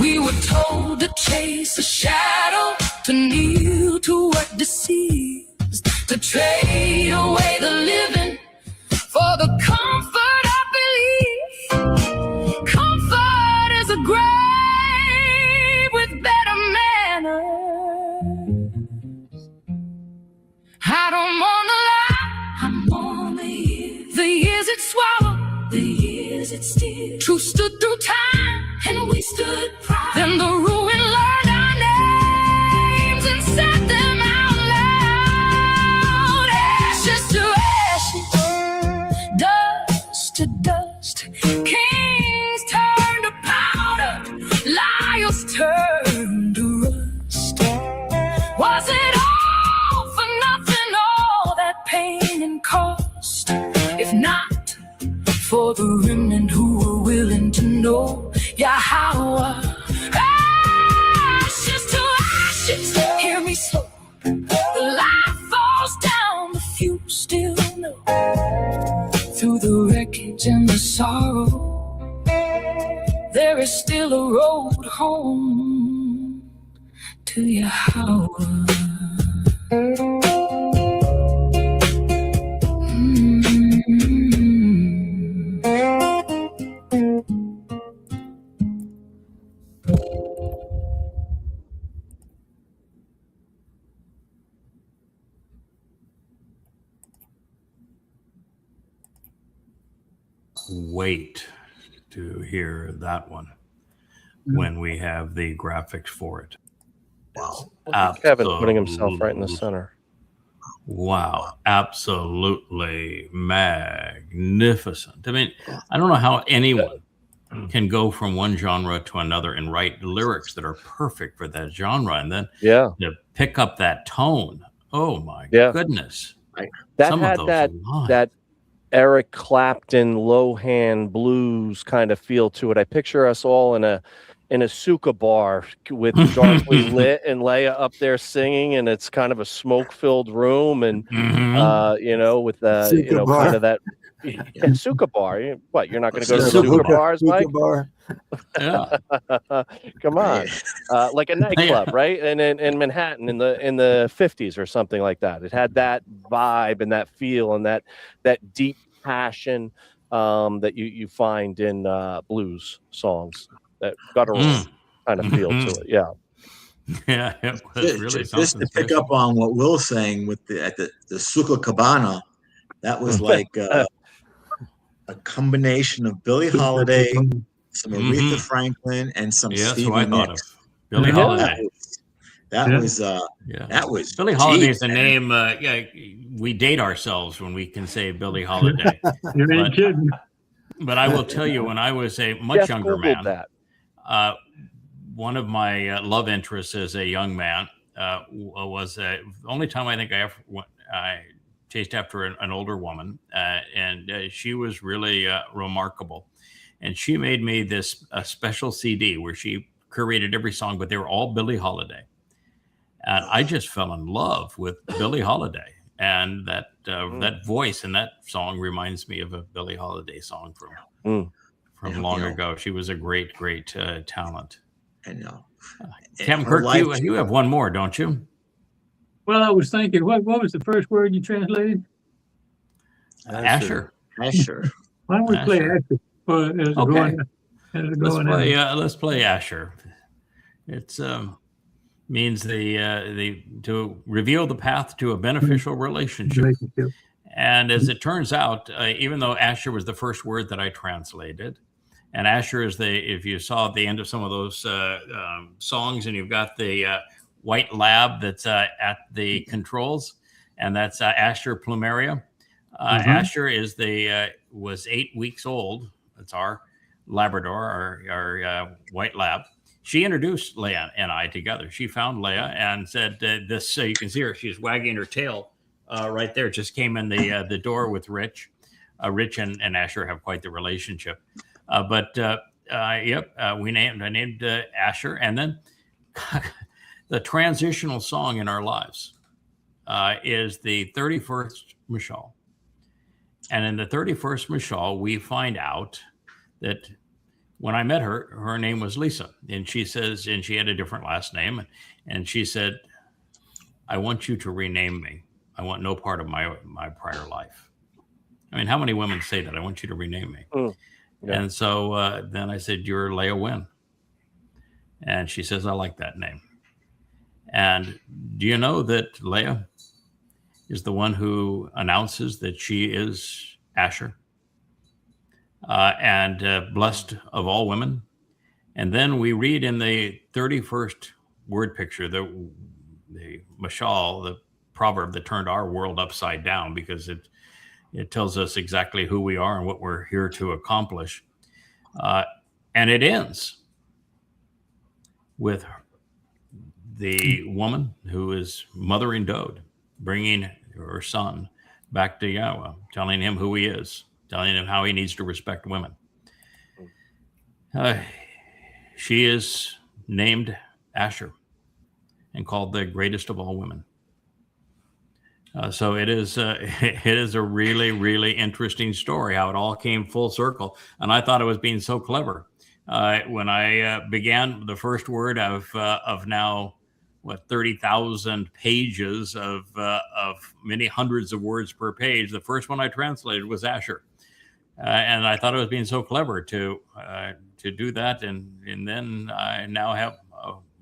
We were told to chase a shadow, to kneel to what deceives, to trade away the living for the comfort of belief. Comfort is a grave with better manners. I don't wanna lie, I'm on the years it swallowed, the years it steered. Truth stood through time, and we stood proud. Then the ruin learned our names and said them out loud. for the remnant who were willing to know Yahweh. Ashes to ashes, hear me slow. The light falls down, the few still know. Through the wreckage and the sorrow, there is still a road home to Yahweh. Wait to hear that one when we have the graphics for it. Wow. Kevin putting himself right in the center. Wow. Absolutely magnificent. I mean, I don't know how anyone can go from one genre to another and write lyrics that are perfect for that genre and then to pick up that tone. Oh my goodness. That Some had of those lines. that Eric Clapton low hand blues kind of feel to it. I picture us all in a sukkah bar with darkly lit and Leia up there singing, and it's kind of a smoke-filled room, and you know, with you know, kind of that sukkah bar. What, you're not going to go to the sukkah bars, Mike? Bar. Yeah. Come on, like a nightclub, right? And in Manhattan in the 50s or something like that. It had that vibe and that feel and that deep passion that you find in blues songs. That guttural kind of feel to it. Yeah. Yeah, it was really just to pick up on what Will's saying with the Sukkah Cabana, that was like a combination of Billie Holiday, some Aretha Franklin, and some Stevie Nicks. Billie Holiday. That was Billie Holiday is a name. We date ourselves when we can say Billie Holiday. You ain't kidding. But I will tell you, when I was a much younger man, one of my love interests as a young man was the only time I think I chased after an older woman, and she was really remarkable. And she made me this special CD where she curated every song, but they were all Billie Holiday. And I just fell in love with Billie Holiday. And that voice in that song reminds me of a Billie Holiday song from long ago. She was a great talent. I know. Captain Kirk, you have one more, don't you? Well, I was thinking, what was the first word you translated? Asher. Why don't we play Asher? Okay. Let's play Asher. It's means to reveal the path to a beneficial relationship. And as it turns out, even though Asher was the first word that I translated, and Asher is if you saw at the end of some of those songs, and you've got the white lab that's at the controls, and that's Asher plumeria. Asher was 8 weeks old. That's our Labrador, our white lab. She introduced Leia and I together. She found Leia and said, "This." You can see her; she's wagging her tail right there. Just came in the door with Rich. Rich and Asher have quite the relationship. I named Asher, and then the transitional song in our lives is the 31st Mishal. And in the 31st Mishal, we find out that when I met her, her name was Lisa. And she says, and she had a different last name. And she said, "I want you to rename me. I want no part of my prior life." I mean, how many women say that? I want you to rename me. Yeah. And so then I said, "You're Leia Wynn." And she says, "I like that name." And do you know that Leia is the one who announces that she is Asher and blessed of all women? And then we read in the 31st word picture, the mashal, the proverb that turned our world upside down, because it tells us exactly who we are and what we're here to accomplish. And it ends with the woman who is mothering Dode, bringing her son back to Yahweh, telling him who he is, telling him how he needs to respect women. She is named Asher and called the greatest of all women. So it is a really, really interesting story how it all came full circle. And I thought it was being so clever. When I began the first word of now, 30,000 pages of many hundreds of words per page, the first one I translated was Asher. And I thought it was being so clever to do that. And then I now have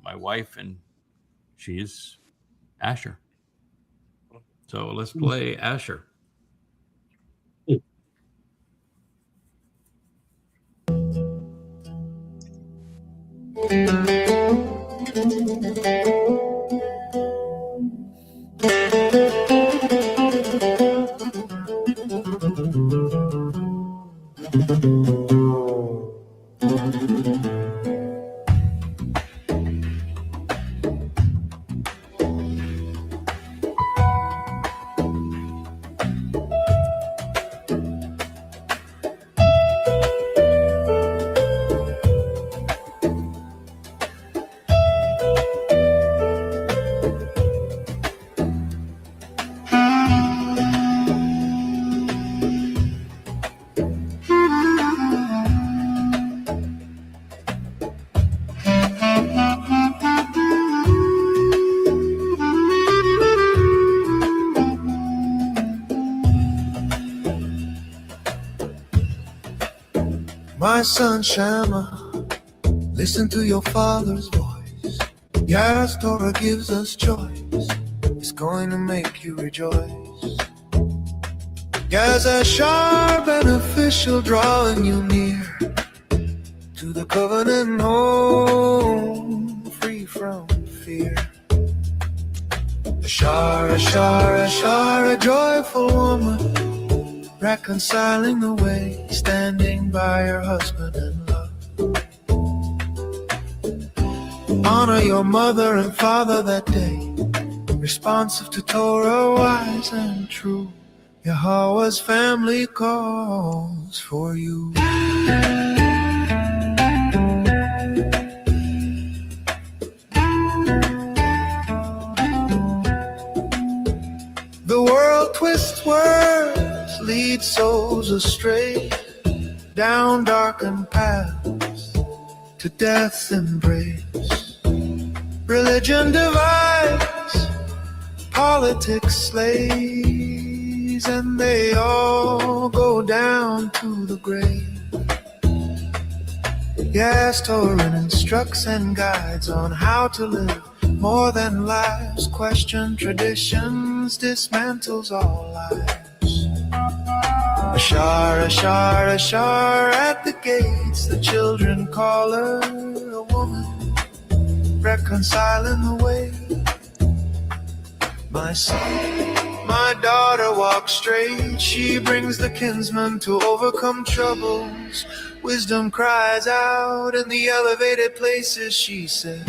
my wife, and she's Asher. So let's play Asher. My son Shammah, listen to your father's voice. Yes, Torah gives us choice. It's going to make you rejoice. Yes, a sharp beneficial drawing you near to the covenant home, free from fear. A joyful woman, reconciling the way, standing by her husband in love. Honor your mother and father that day, responsive to Torah, wise and true. Yahweh's family calls for you. The world twists words, leads souls astray, down darkened paths to death's embrace. Religion divides, politics slays, and they all go down to the grave. Yes, Torah instructs and guides on how to live more than lives, question traditions, dismantles all lives. Ashar, at the gates, the children call her a woman, reconciling the way. My son, my daughter walks straight, she brings the kinsman to overcome troubles. Wisdom cries out in the elevated places, she said.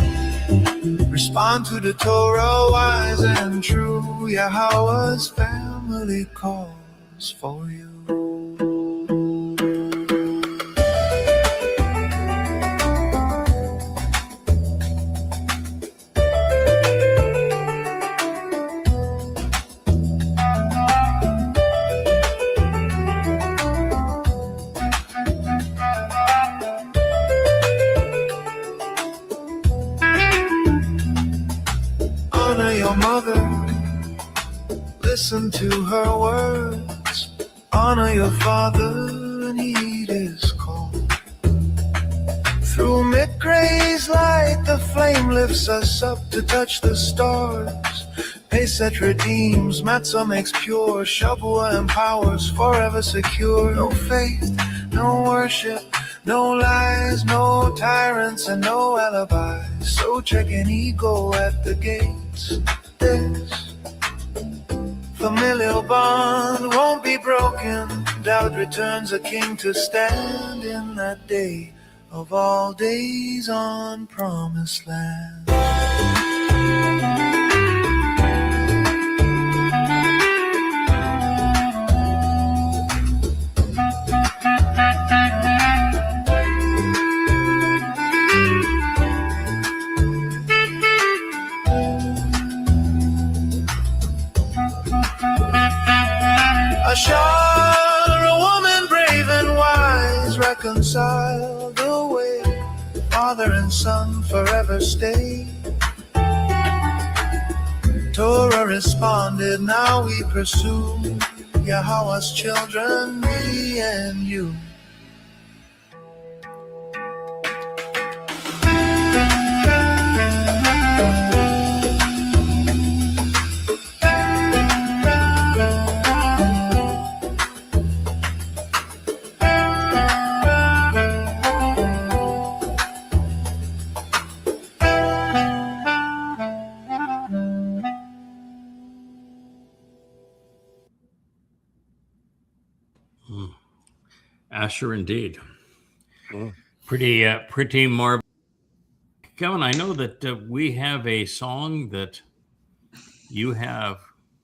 Respond to the Torah, wise and true. Yahweh's family calls for you. Honor your mother, listen to her words. Honor your father and heed his call. Through mid-gray's light, the flame lifts us up to touch the stars. Peset redeems, Matzah makes pure, Shabbat empowers, forever secure. No faith, no worship, no lies, no tyrants, and no alibis. So check an ego at the gates. This familial bond won't be broken. Doubt returns a king to stand in that day of all days on promised land. reconciled the way father and son forever stay. Torah responded, now we pursue Yahweh's children, me and you. Asher, indeed. Pretty marvelous. Kevin, I know that we have a song that you have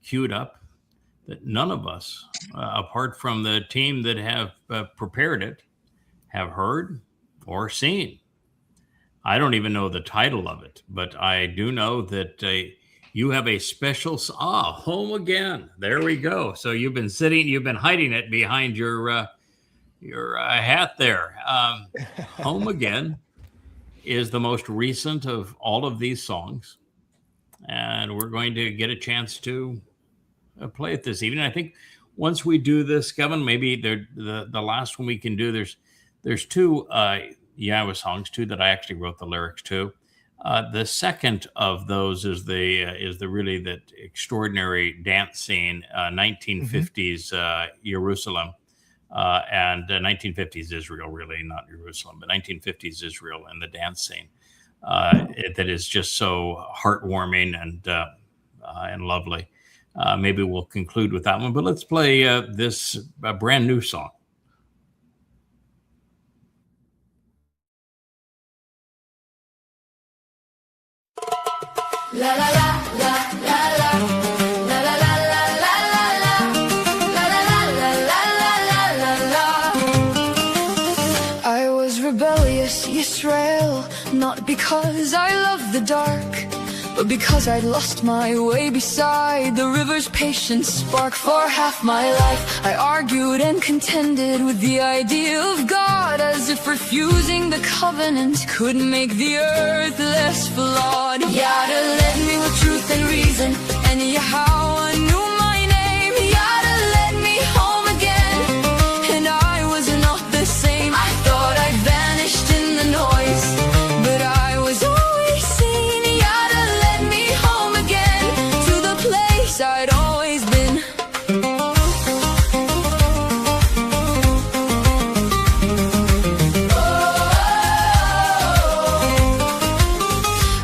queued up that none of us, apart from the team that have prepared it, have heard or seen. I don't even know the title of it, but I do know that you have a special Home Again. There we go. So you've been hiding it behind your hat there. Home Again is the most recent of all of these songs, and we're going to get a chance to play it this evening. I think once we do this, Kevin, maybe the last one we can do. There's two Yahweh songs, two that I actually wrote the lyrics to. The second of those is the really that extraordinary dance scene, 1950s Jerusalem. And 1950s Israel, really, not Jerusalem, but 1950s Israel and the dance scene that is just so heartwarming and lovely. Maybe we'll conclude with that one, but let's play this brand new song. La la la la la la. Rebellious Israel, not because I love the dark, but because I'd lost my way beside the river's patient spark. For half my life I argued and contended with the idea of God, as if refusing the covenant could make the earth less flawed. Yada led me with truth and reason, and Yahweh knew my name. Yada led me home again, and I was not the same. I thought I vanished in the noise, but I was always seen. Yada led me home again to the place I'd always been.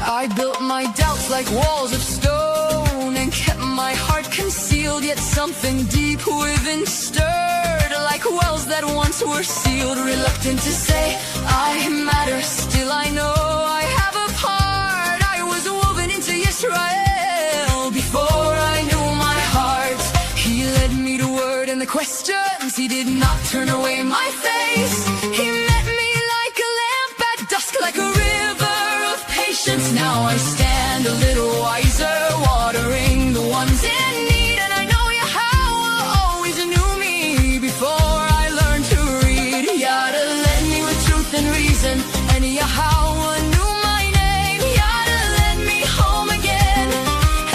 I built my doubts like walls of stone and kept my heart concealed, yet something deep within stirred like wells that once were sealed. Reluctant to say I matter, still I know I have a part. I was woven into Israel before I knew my heart. He led me to word and the questions, he did not turn away my face. He met me like a lamp at dusk, like a river of patience. Now I stand a little wiser, watering the ones in need, and I know Yahweh always knew me before I learned to read. Yada led me with truth and reason, and Yahweh knew my name. Yada led me home again,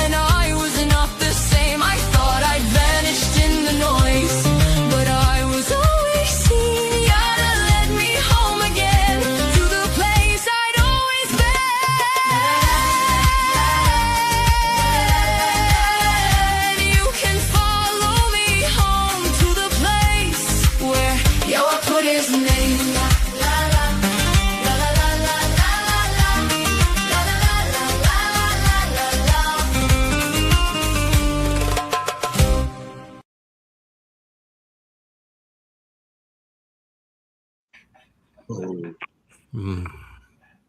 and I was not the same. I thought I'd vanished in the noise, but I was always seen. Yada led me home again to the place I'd always been. You can follow me home to the place where Yahweh put his name.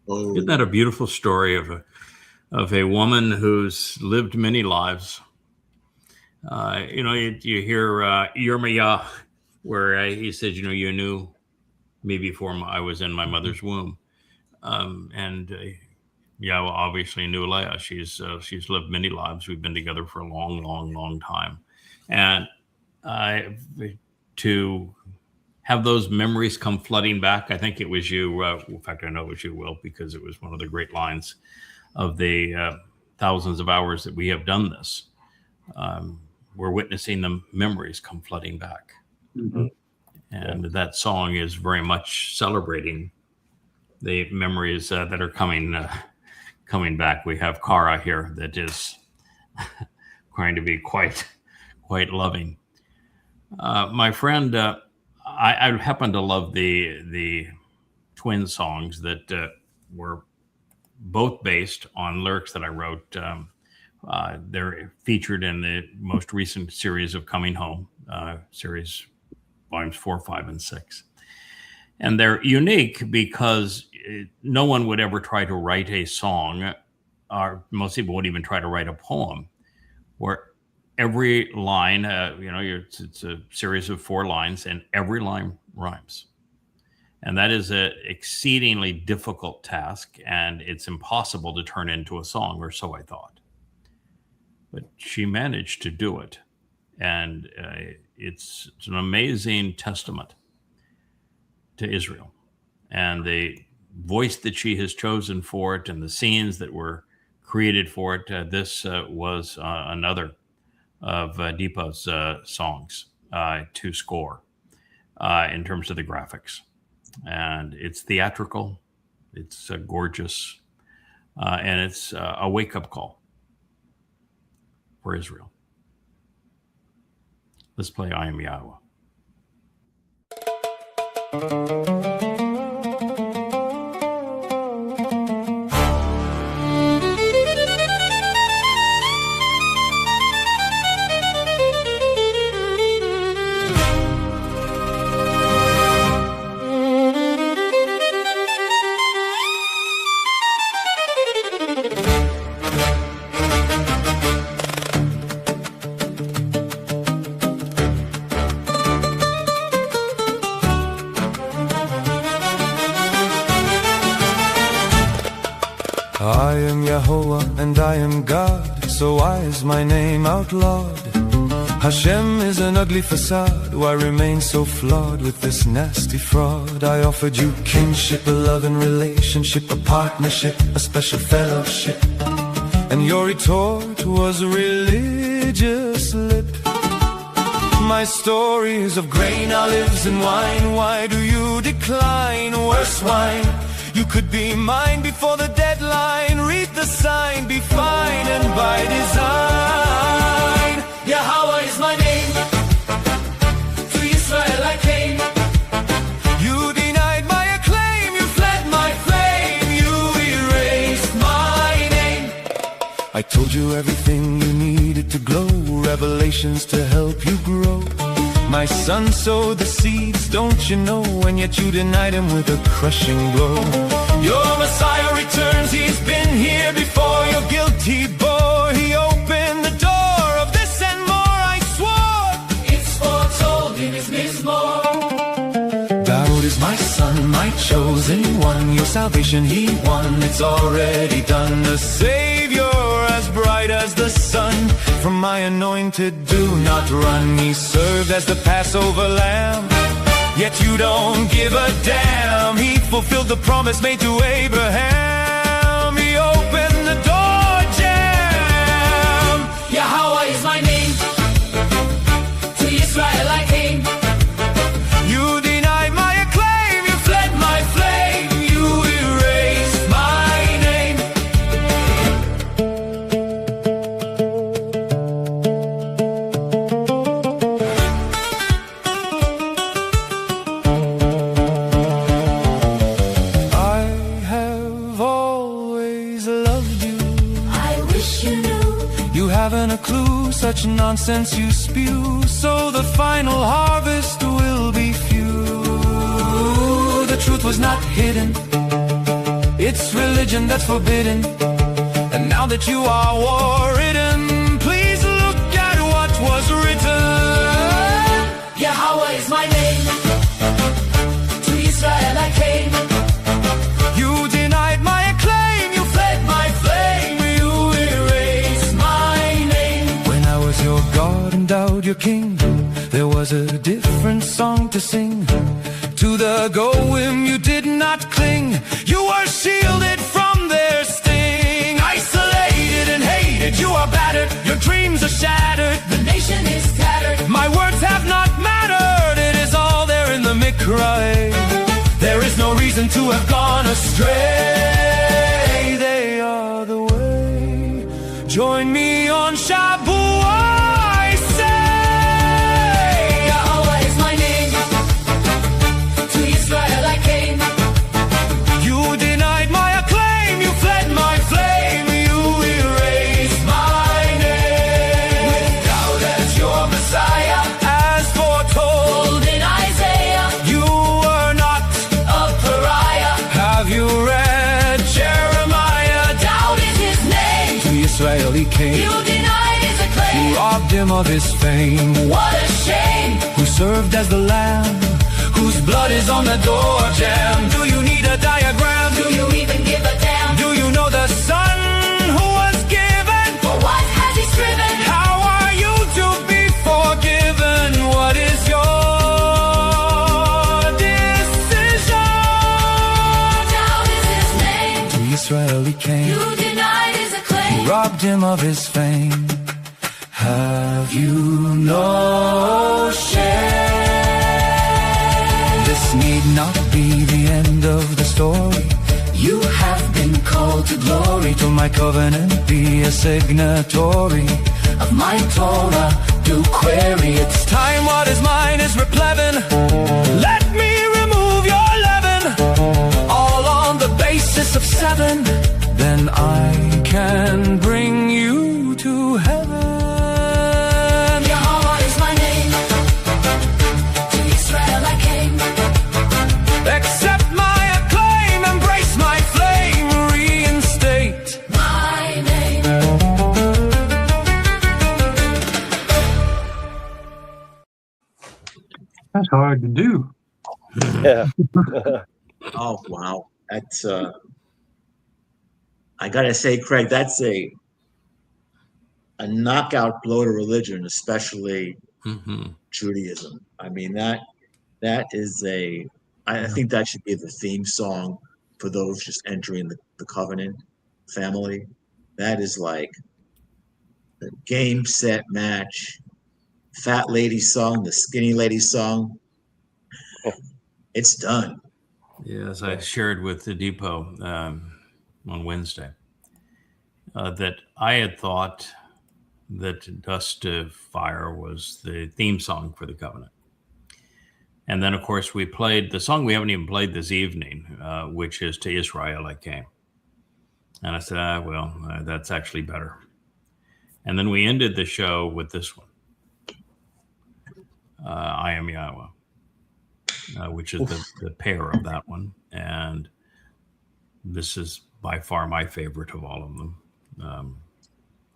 Isn't that a beautiful story of a woman who's lived many lives? You hear Yirmiyah, where he says, you knew me before I was in my mother's womb, and Yahweh obviously knew Leah. She's lived many lives. We've been together for a long, long, long time, and to have those memories come flooding back. I think it was you. In fact, I know it was you, Will, because it was one of the great lines of the thousands of hours that we have done this. We're witnessing the memories come flooding back. Mm-hmm. And that song is very much celebrating the memories that are coming back. We have Cara here that is going to be quite loving. My friend, I happen to love the twin songs that were both based on lyrics that I wrote. They're featured in the most recent series of Coming Home, series volumes 4, 5, and 6. And they're unique because no one would ever try to write a song, or most people wouldn't even try to write a poem, where every line, it's a series of 4 lines, and every line rhymes. And that is an exceedingly difficult task, and it's impossible to turn into a song, or so I thought. But she managed to do it. And it's an amazing testament to Israel and the voice that she has chosen for it and the scenes that were created for it. This was another of Deepa's songs to score in terms of the graphics. And it's theatrical, it's gorgeous, and it's a wake-up call for Israel. Let's play I Am Yahweh. I am Yahweh and I am God, so why is my name outlawed? Hashem is an ugly facade, why remain so flawed with this nasty fraud? I offered you kinship, a love and relationship, a partnership, a special fellowship, and your retort was a religious lip. My stories of grain, olives and wine, why do you decline? Worse wine, you could be mine before the deadline. Read the sign, be fine and by design. Yahweh is my name, to Israel I came. You denied my acclaim, you fled my flame, you erased my name. I told you everything you needed to glow, revelations to help you grow. My son sowed the seeds, don't you know, and yet you denied him with a crushing blow. Your Messiah returns, he's been here before, your guilty bore. He opened the door of this and more, I swore. It's foretold in his Mizmor. Dawood is my son, my chosen one, your salvation he won, it's already done. The Savior as bright as the sun, from my anointed do not run. He served as the Passover lamb, yet you don't give a damn. He fulfilled the promise made to Abraham. He opened the door jam. Yahweh is my name, to Israel I came. You denied my acclaim, you fled my flame, you erased my name. I have always loved you. I wish you knew. You haven't a clue, such nonsense you spew. So the final harvest will be few. The truth was not hidden, it's religion that's forbidden. And now that you are war-ridden, please look at what was written. Yahweh is my name, to Israel I came. You denied my acclaim, you fled my flame, you erased my name. When I was your God and endowed your kingdom, there was a different song to sing. the going, you did not cling. You were shielded from their sting. Isolated and hated, you are battered. Your dreams are shattered. The nation is tattered. My words have not mattered. It is all there in the mikrai. There is no reason to have gone astray. They are the way. Join me on Shabu, I say. Yahweh is my name. To Israel I came. You denied my acclaim. You fled my flame. You erased my name. With doubt as your Messiah, as foretold in Isaiah, you were not a pariah. Have you read Jeremiah? Doubt is his name. To Israel he came. You denied his acclaim. You robbed him of his fame. What a shame. Who served as the lamb, whose blood is on the door jam. Do you need a diagram? Do you even give a damn? Do you know the son who was given? For what has he striven? How are you to be forgiven? What is your decision? Doubt is his name. To Israel he came. You denied his acclaim. You robbed him of his fame. Have you no shame? This need not be the end of the story. You have been called to glory. To my covenant be a signatory of my Torah. Do query. It's time what is mine is replevin. Let me remove your leaven. All on the basis of 7. Then I can bring you to heaven. Yahweh is my name. To Israel I came. Accept my acclaim, embrace my flame, reinstate my name. That's hard to do. Yeah. Oh wow, that's I gotta say, Craig, that's a knockout blow to religion, especially Judaism. I mean that is I think that should be the theme song for those just entering the covenant family. That is like the game, set, match, fat lady song, the skinny lady song. It's done. Yes, I shared with the depot on Wednesday that I had thought that Dust to Fire was the theme song for the covenant. And then, of course, we played the song we haven't even played this evening, which is To Israel I Came. And I said, that's actually better. And then we ended the show with this one, I Am Yahweh, which is the pair of that one. And this is by far my favorite of all of them.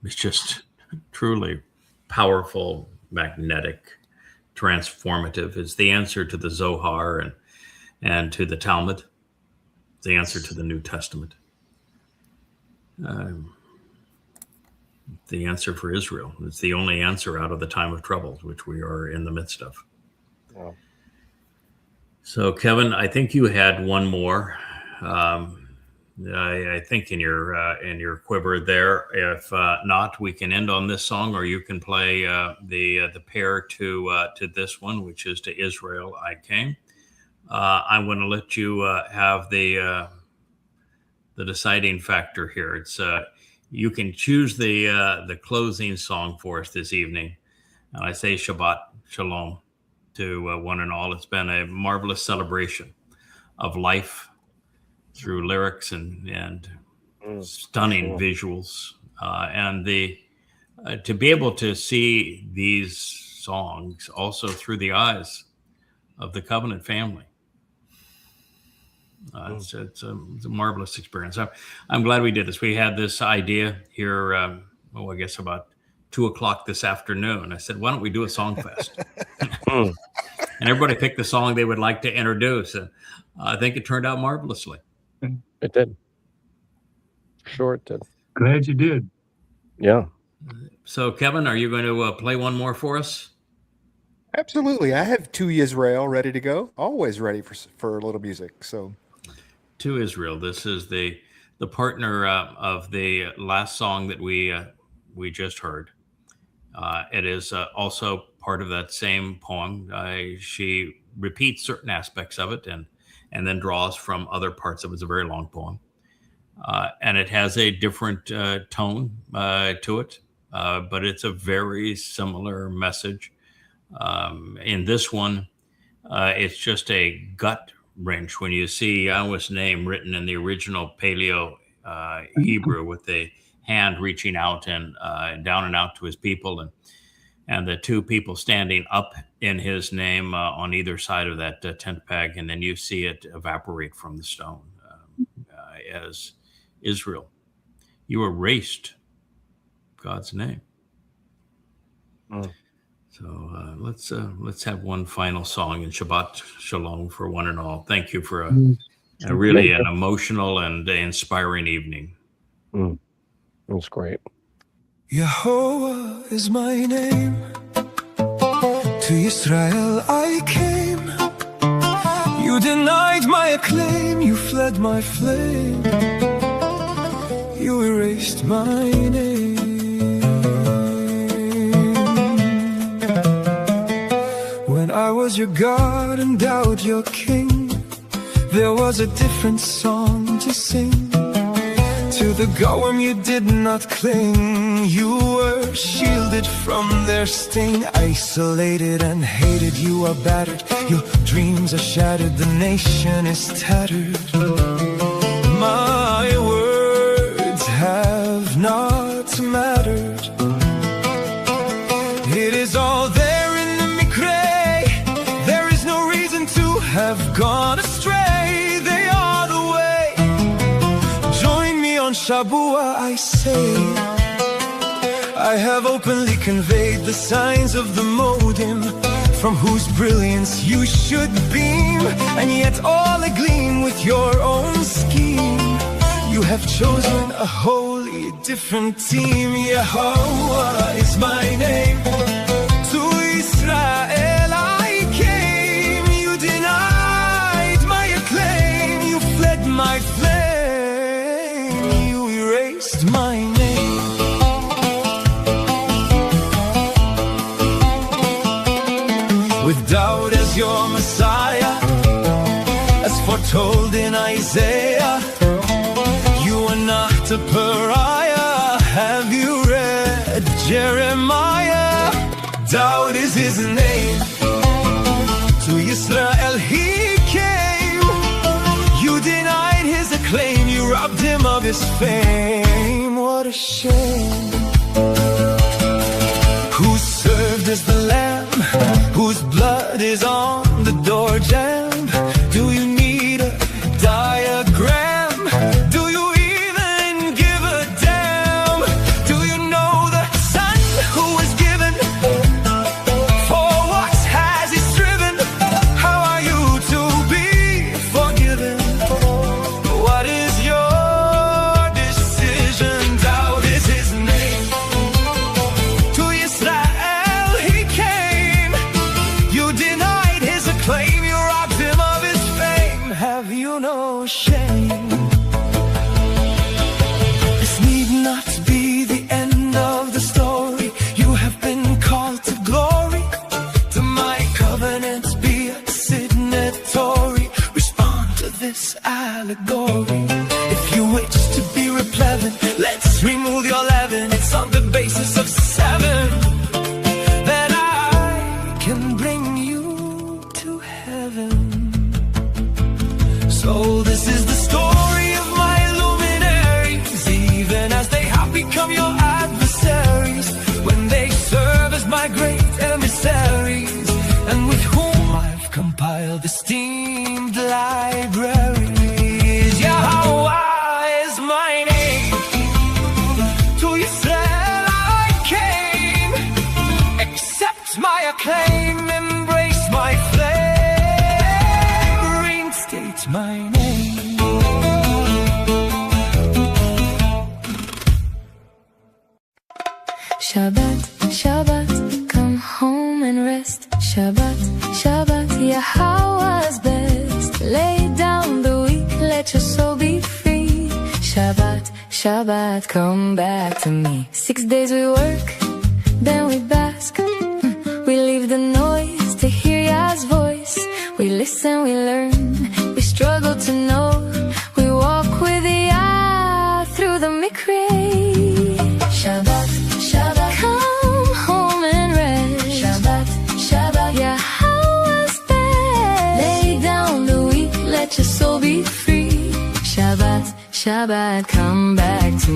It's just truly powerful, magnetic, transformative. It's the answer to the Zohar and to the Talmud. It's the answer to the New Testament. The answer for Israel. It's the only answer out of the time of troubles, which we are in the midst of. Wow. So, Kevin, I think you had one more. I think in your quiver there. If not, we can end on this song, or you can play the pair to this one, which is To Israel I Came. I'm going to let you have the deciding factor here. It's you can choose the closing song for us this evening. And I say Shabbat Shalom to one and all. It's been a marvelous celebration of life through lyrics and stunning visuals, and to be able to see these songs also through the eyes of the covenant family. It's a marvelous experience. I'm glad we did this. We had this idea here, I guess about 2:00 this afternoon. I said, why don't we do a SONGFEST? And everybody picked the song they would like to introduce. And I think it turned out marvelously. It did. Sure it did. Glad you did. Yeah. So, Kevin, are you going to play one more for us? Absolutely. I have To Israel ready to go. Always ready for a little music. So To Israel. This is the partner of the last song that we just heard. It is also part of that same poem. She repeats certain aspects of it and then draws from other parts of it. It's a very long poem. And it has a different tone to it, but it's a very similar message. In this one, it's just a gut wrench when you see Yahweh's name written in the original Paleo Hebrew with the hand reaching out and down and out to his people, and the two people standing up in his name on either side of that tent peg, and then you see it evaporate from the stone as Israel. You erased God's name. Mm. So let's have one final song in Shabbat Shalom for one and all. Thank you for a really an emotional and inspiring evening. Mm. That's great. Yehovah is my name. To Israel I came. You denied my acclaim. You fled my flame. You erased my name. When I was your God and thou your king, there was a different song to sing. To the Goyim you did not cling. You were shielded from their sting. Isolated and hated, you are battered. Your dreams are shattered, the nation is tattered. My words have not mattered. It is all there in the Mikre. There is no reason to have gone astray. They are the way. Join me on Shabua, I say. I have openly conveyed the signs of the Modim, from whose brilliance you should beam, and yet all agleam with your own scheme. You have chosen a wholly different team. Yehovah is my name. To Israel I came. You denied my acclaim. You fled my flame. You erased my name. With doubt as your Messiah, as foretold in Isaiah, you are not a pariah. Have you read Jeremiah? Doubt is his name. To Israel he came. You denied his acclaim. You robbed him of his fame. What a shame. Who served as the lamb, whose blood is on the door jamb? Do you need a diagram? Do you even give a damn? Do you know the Son who was given? For what has he striven? How are you to be forgiven? What is your decision? Doubt is his name. To Israel he came. You denied his acclaim. You robbed him of his fame. Have you no shame? This need not be the end of the story. You have been called to glory. To my covenant be a signatory. Respond to this allegory. If you wish to be replevin, let's remove your leaven. It's on the basis of 7 that I can bring you to heaven. So this is the story of my luminaries, even as they have become your adversaries, when they serve as my great emissaries, and with whom I've compiled esteemed libraries. Yahweh is my name. To Israel I came. Accept my acclaim, embrace my flame, reinstate my name. Shabbat, Shabbat, come home and rest. Shabbat, Shabbat, yeah, how was best. Lay down the weak, let your soul be free. Shabbat, Shabbat, come back to me. 6 days we work, then we bask. We leave the noise to hear Yah's voice. We listen, we learn, we struggle to know. We walk with Yah through the mikveh. Shabbat, Shabbat, come home and rest. Shabbat, Shabbat, yeah, how was best. Lay down the weak, let your soul be free. Shabbat, Shabbat, come back to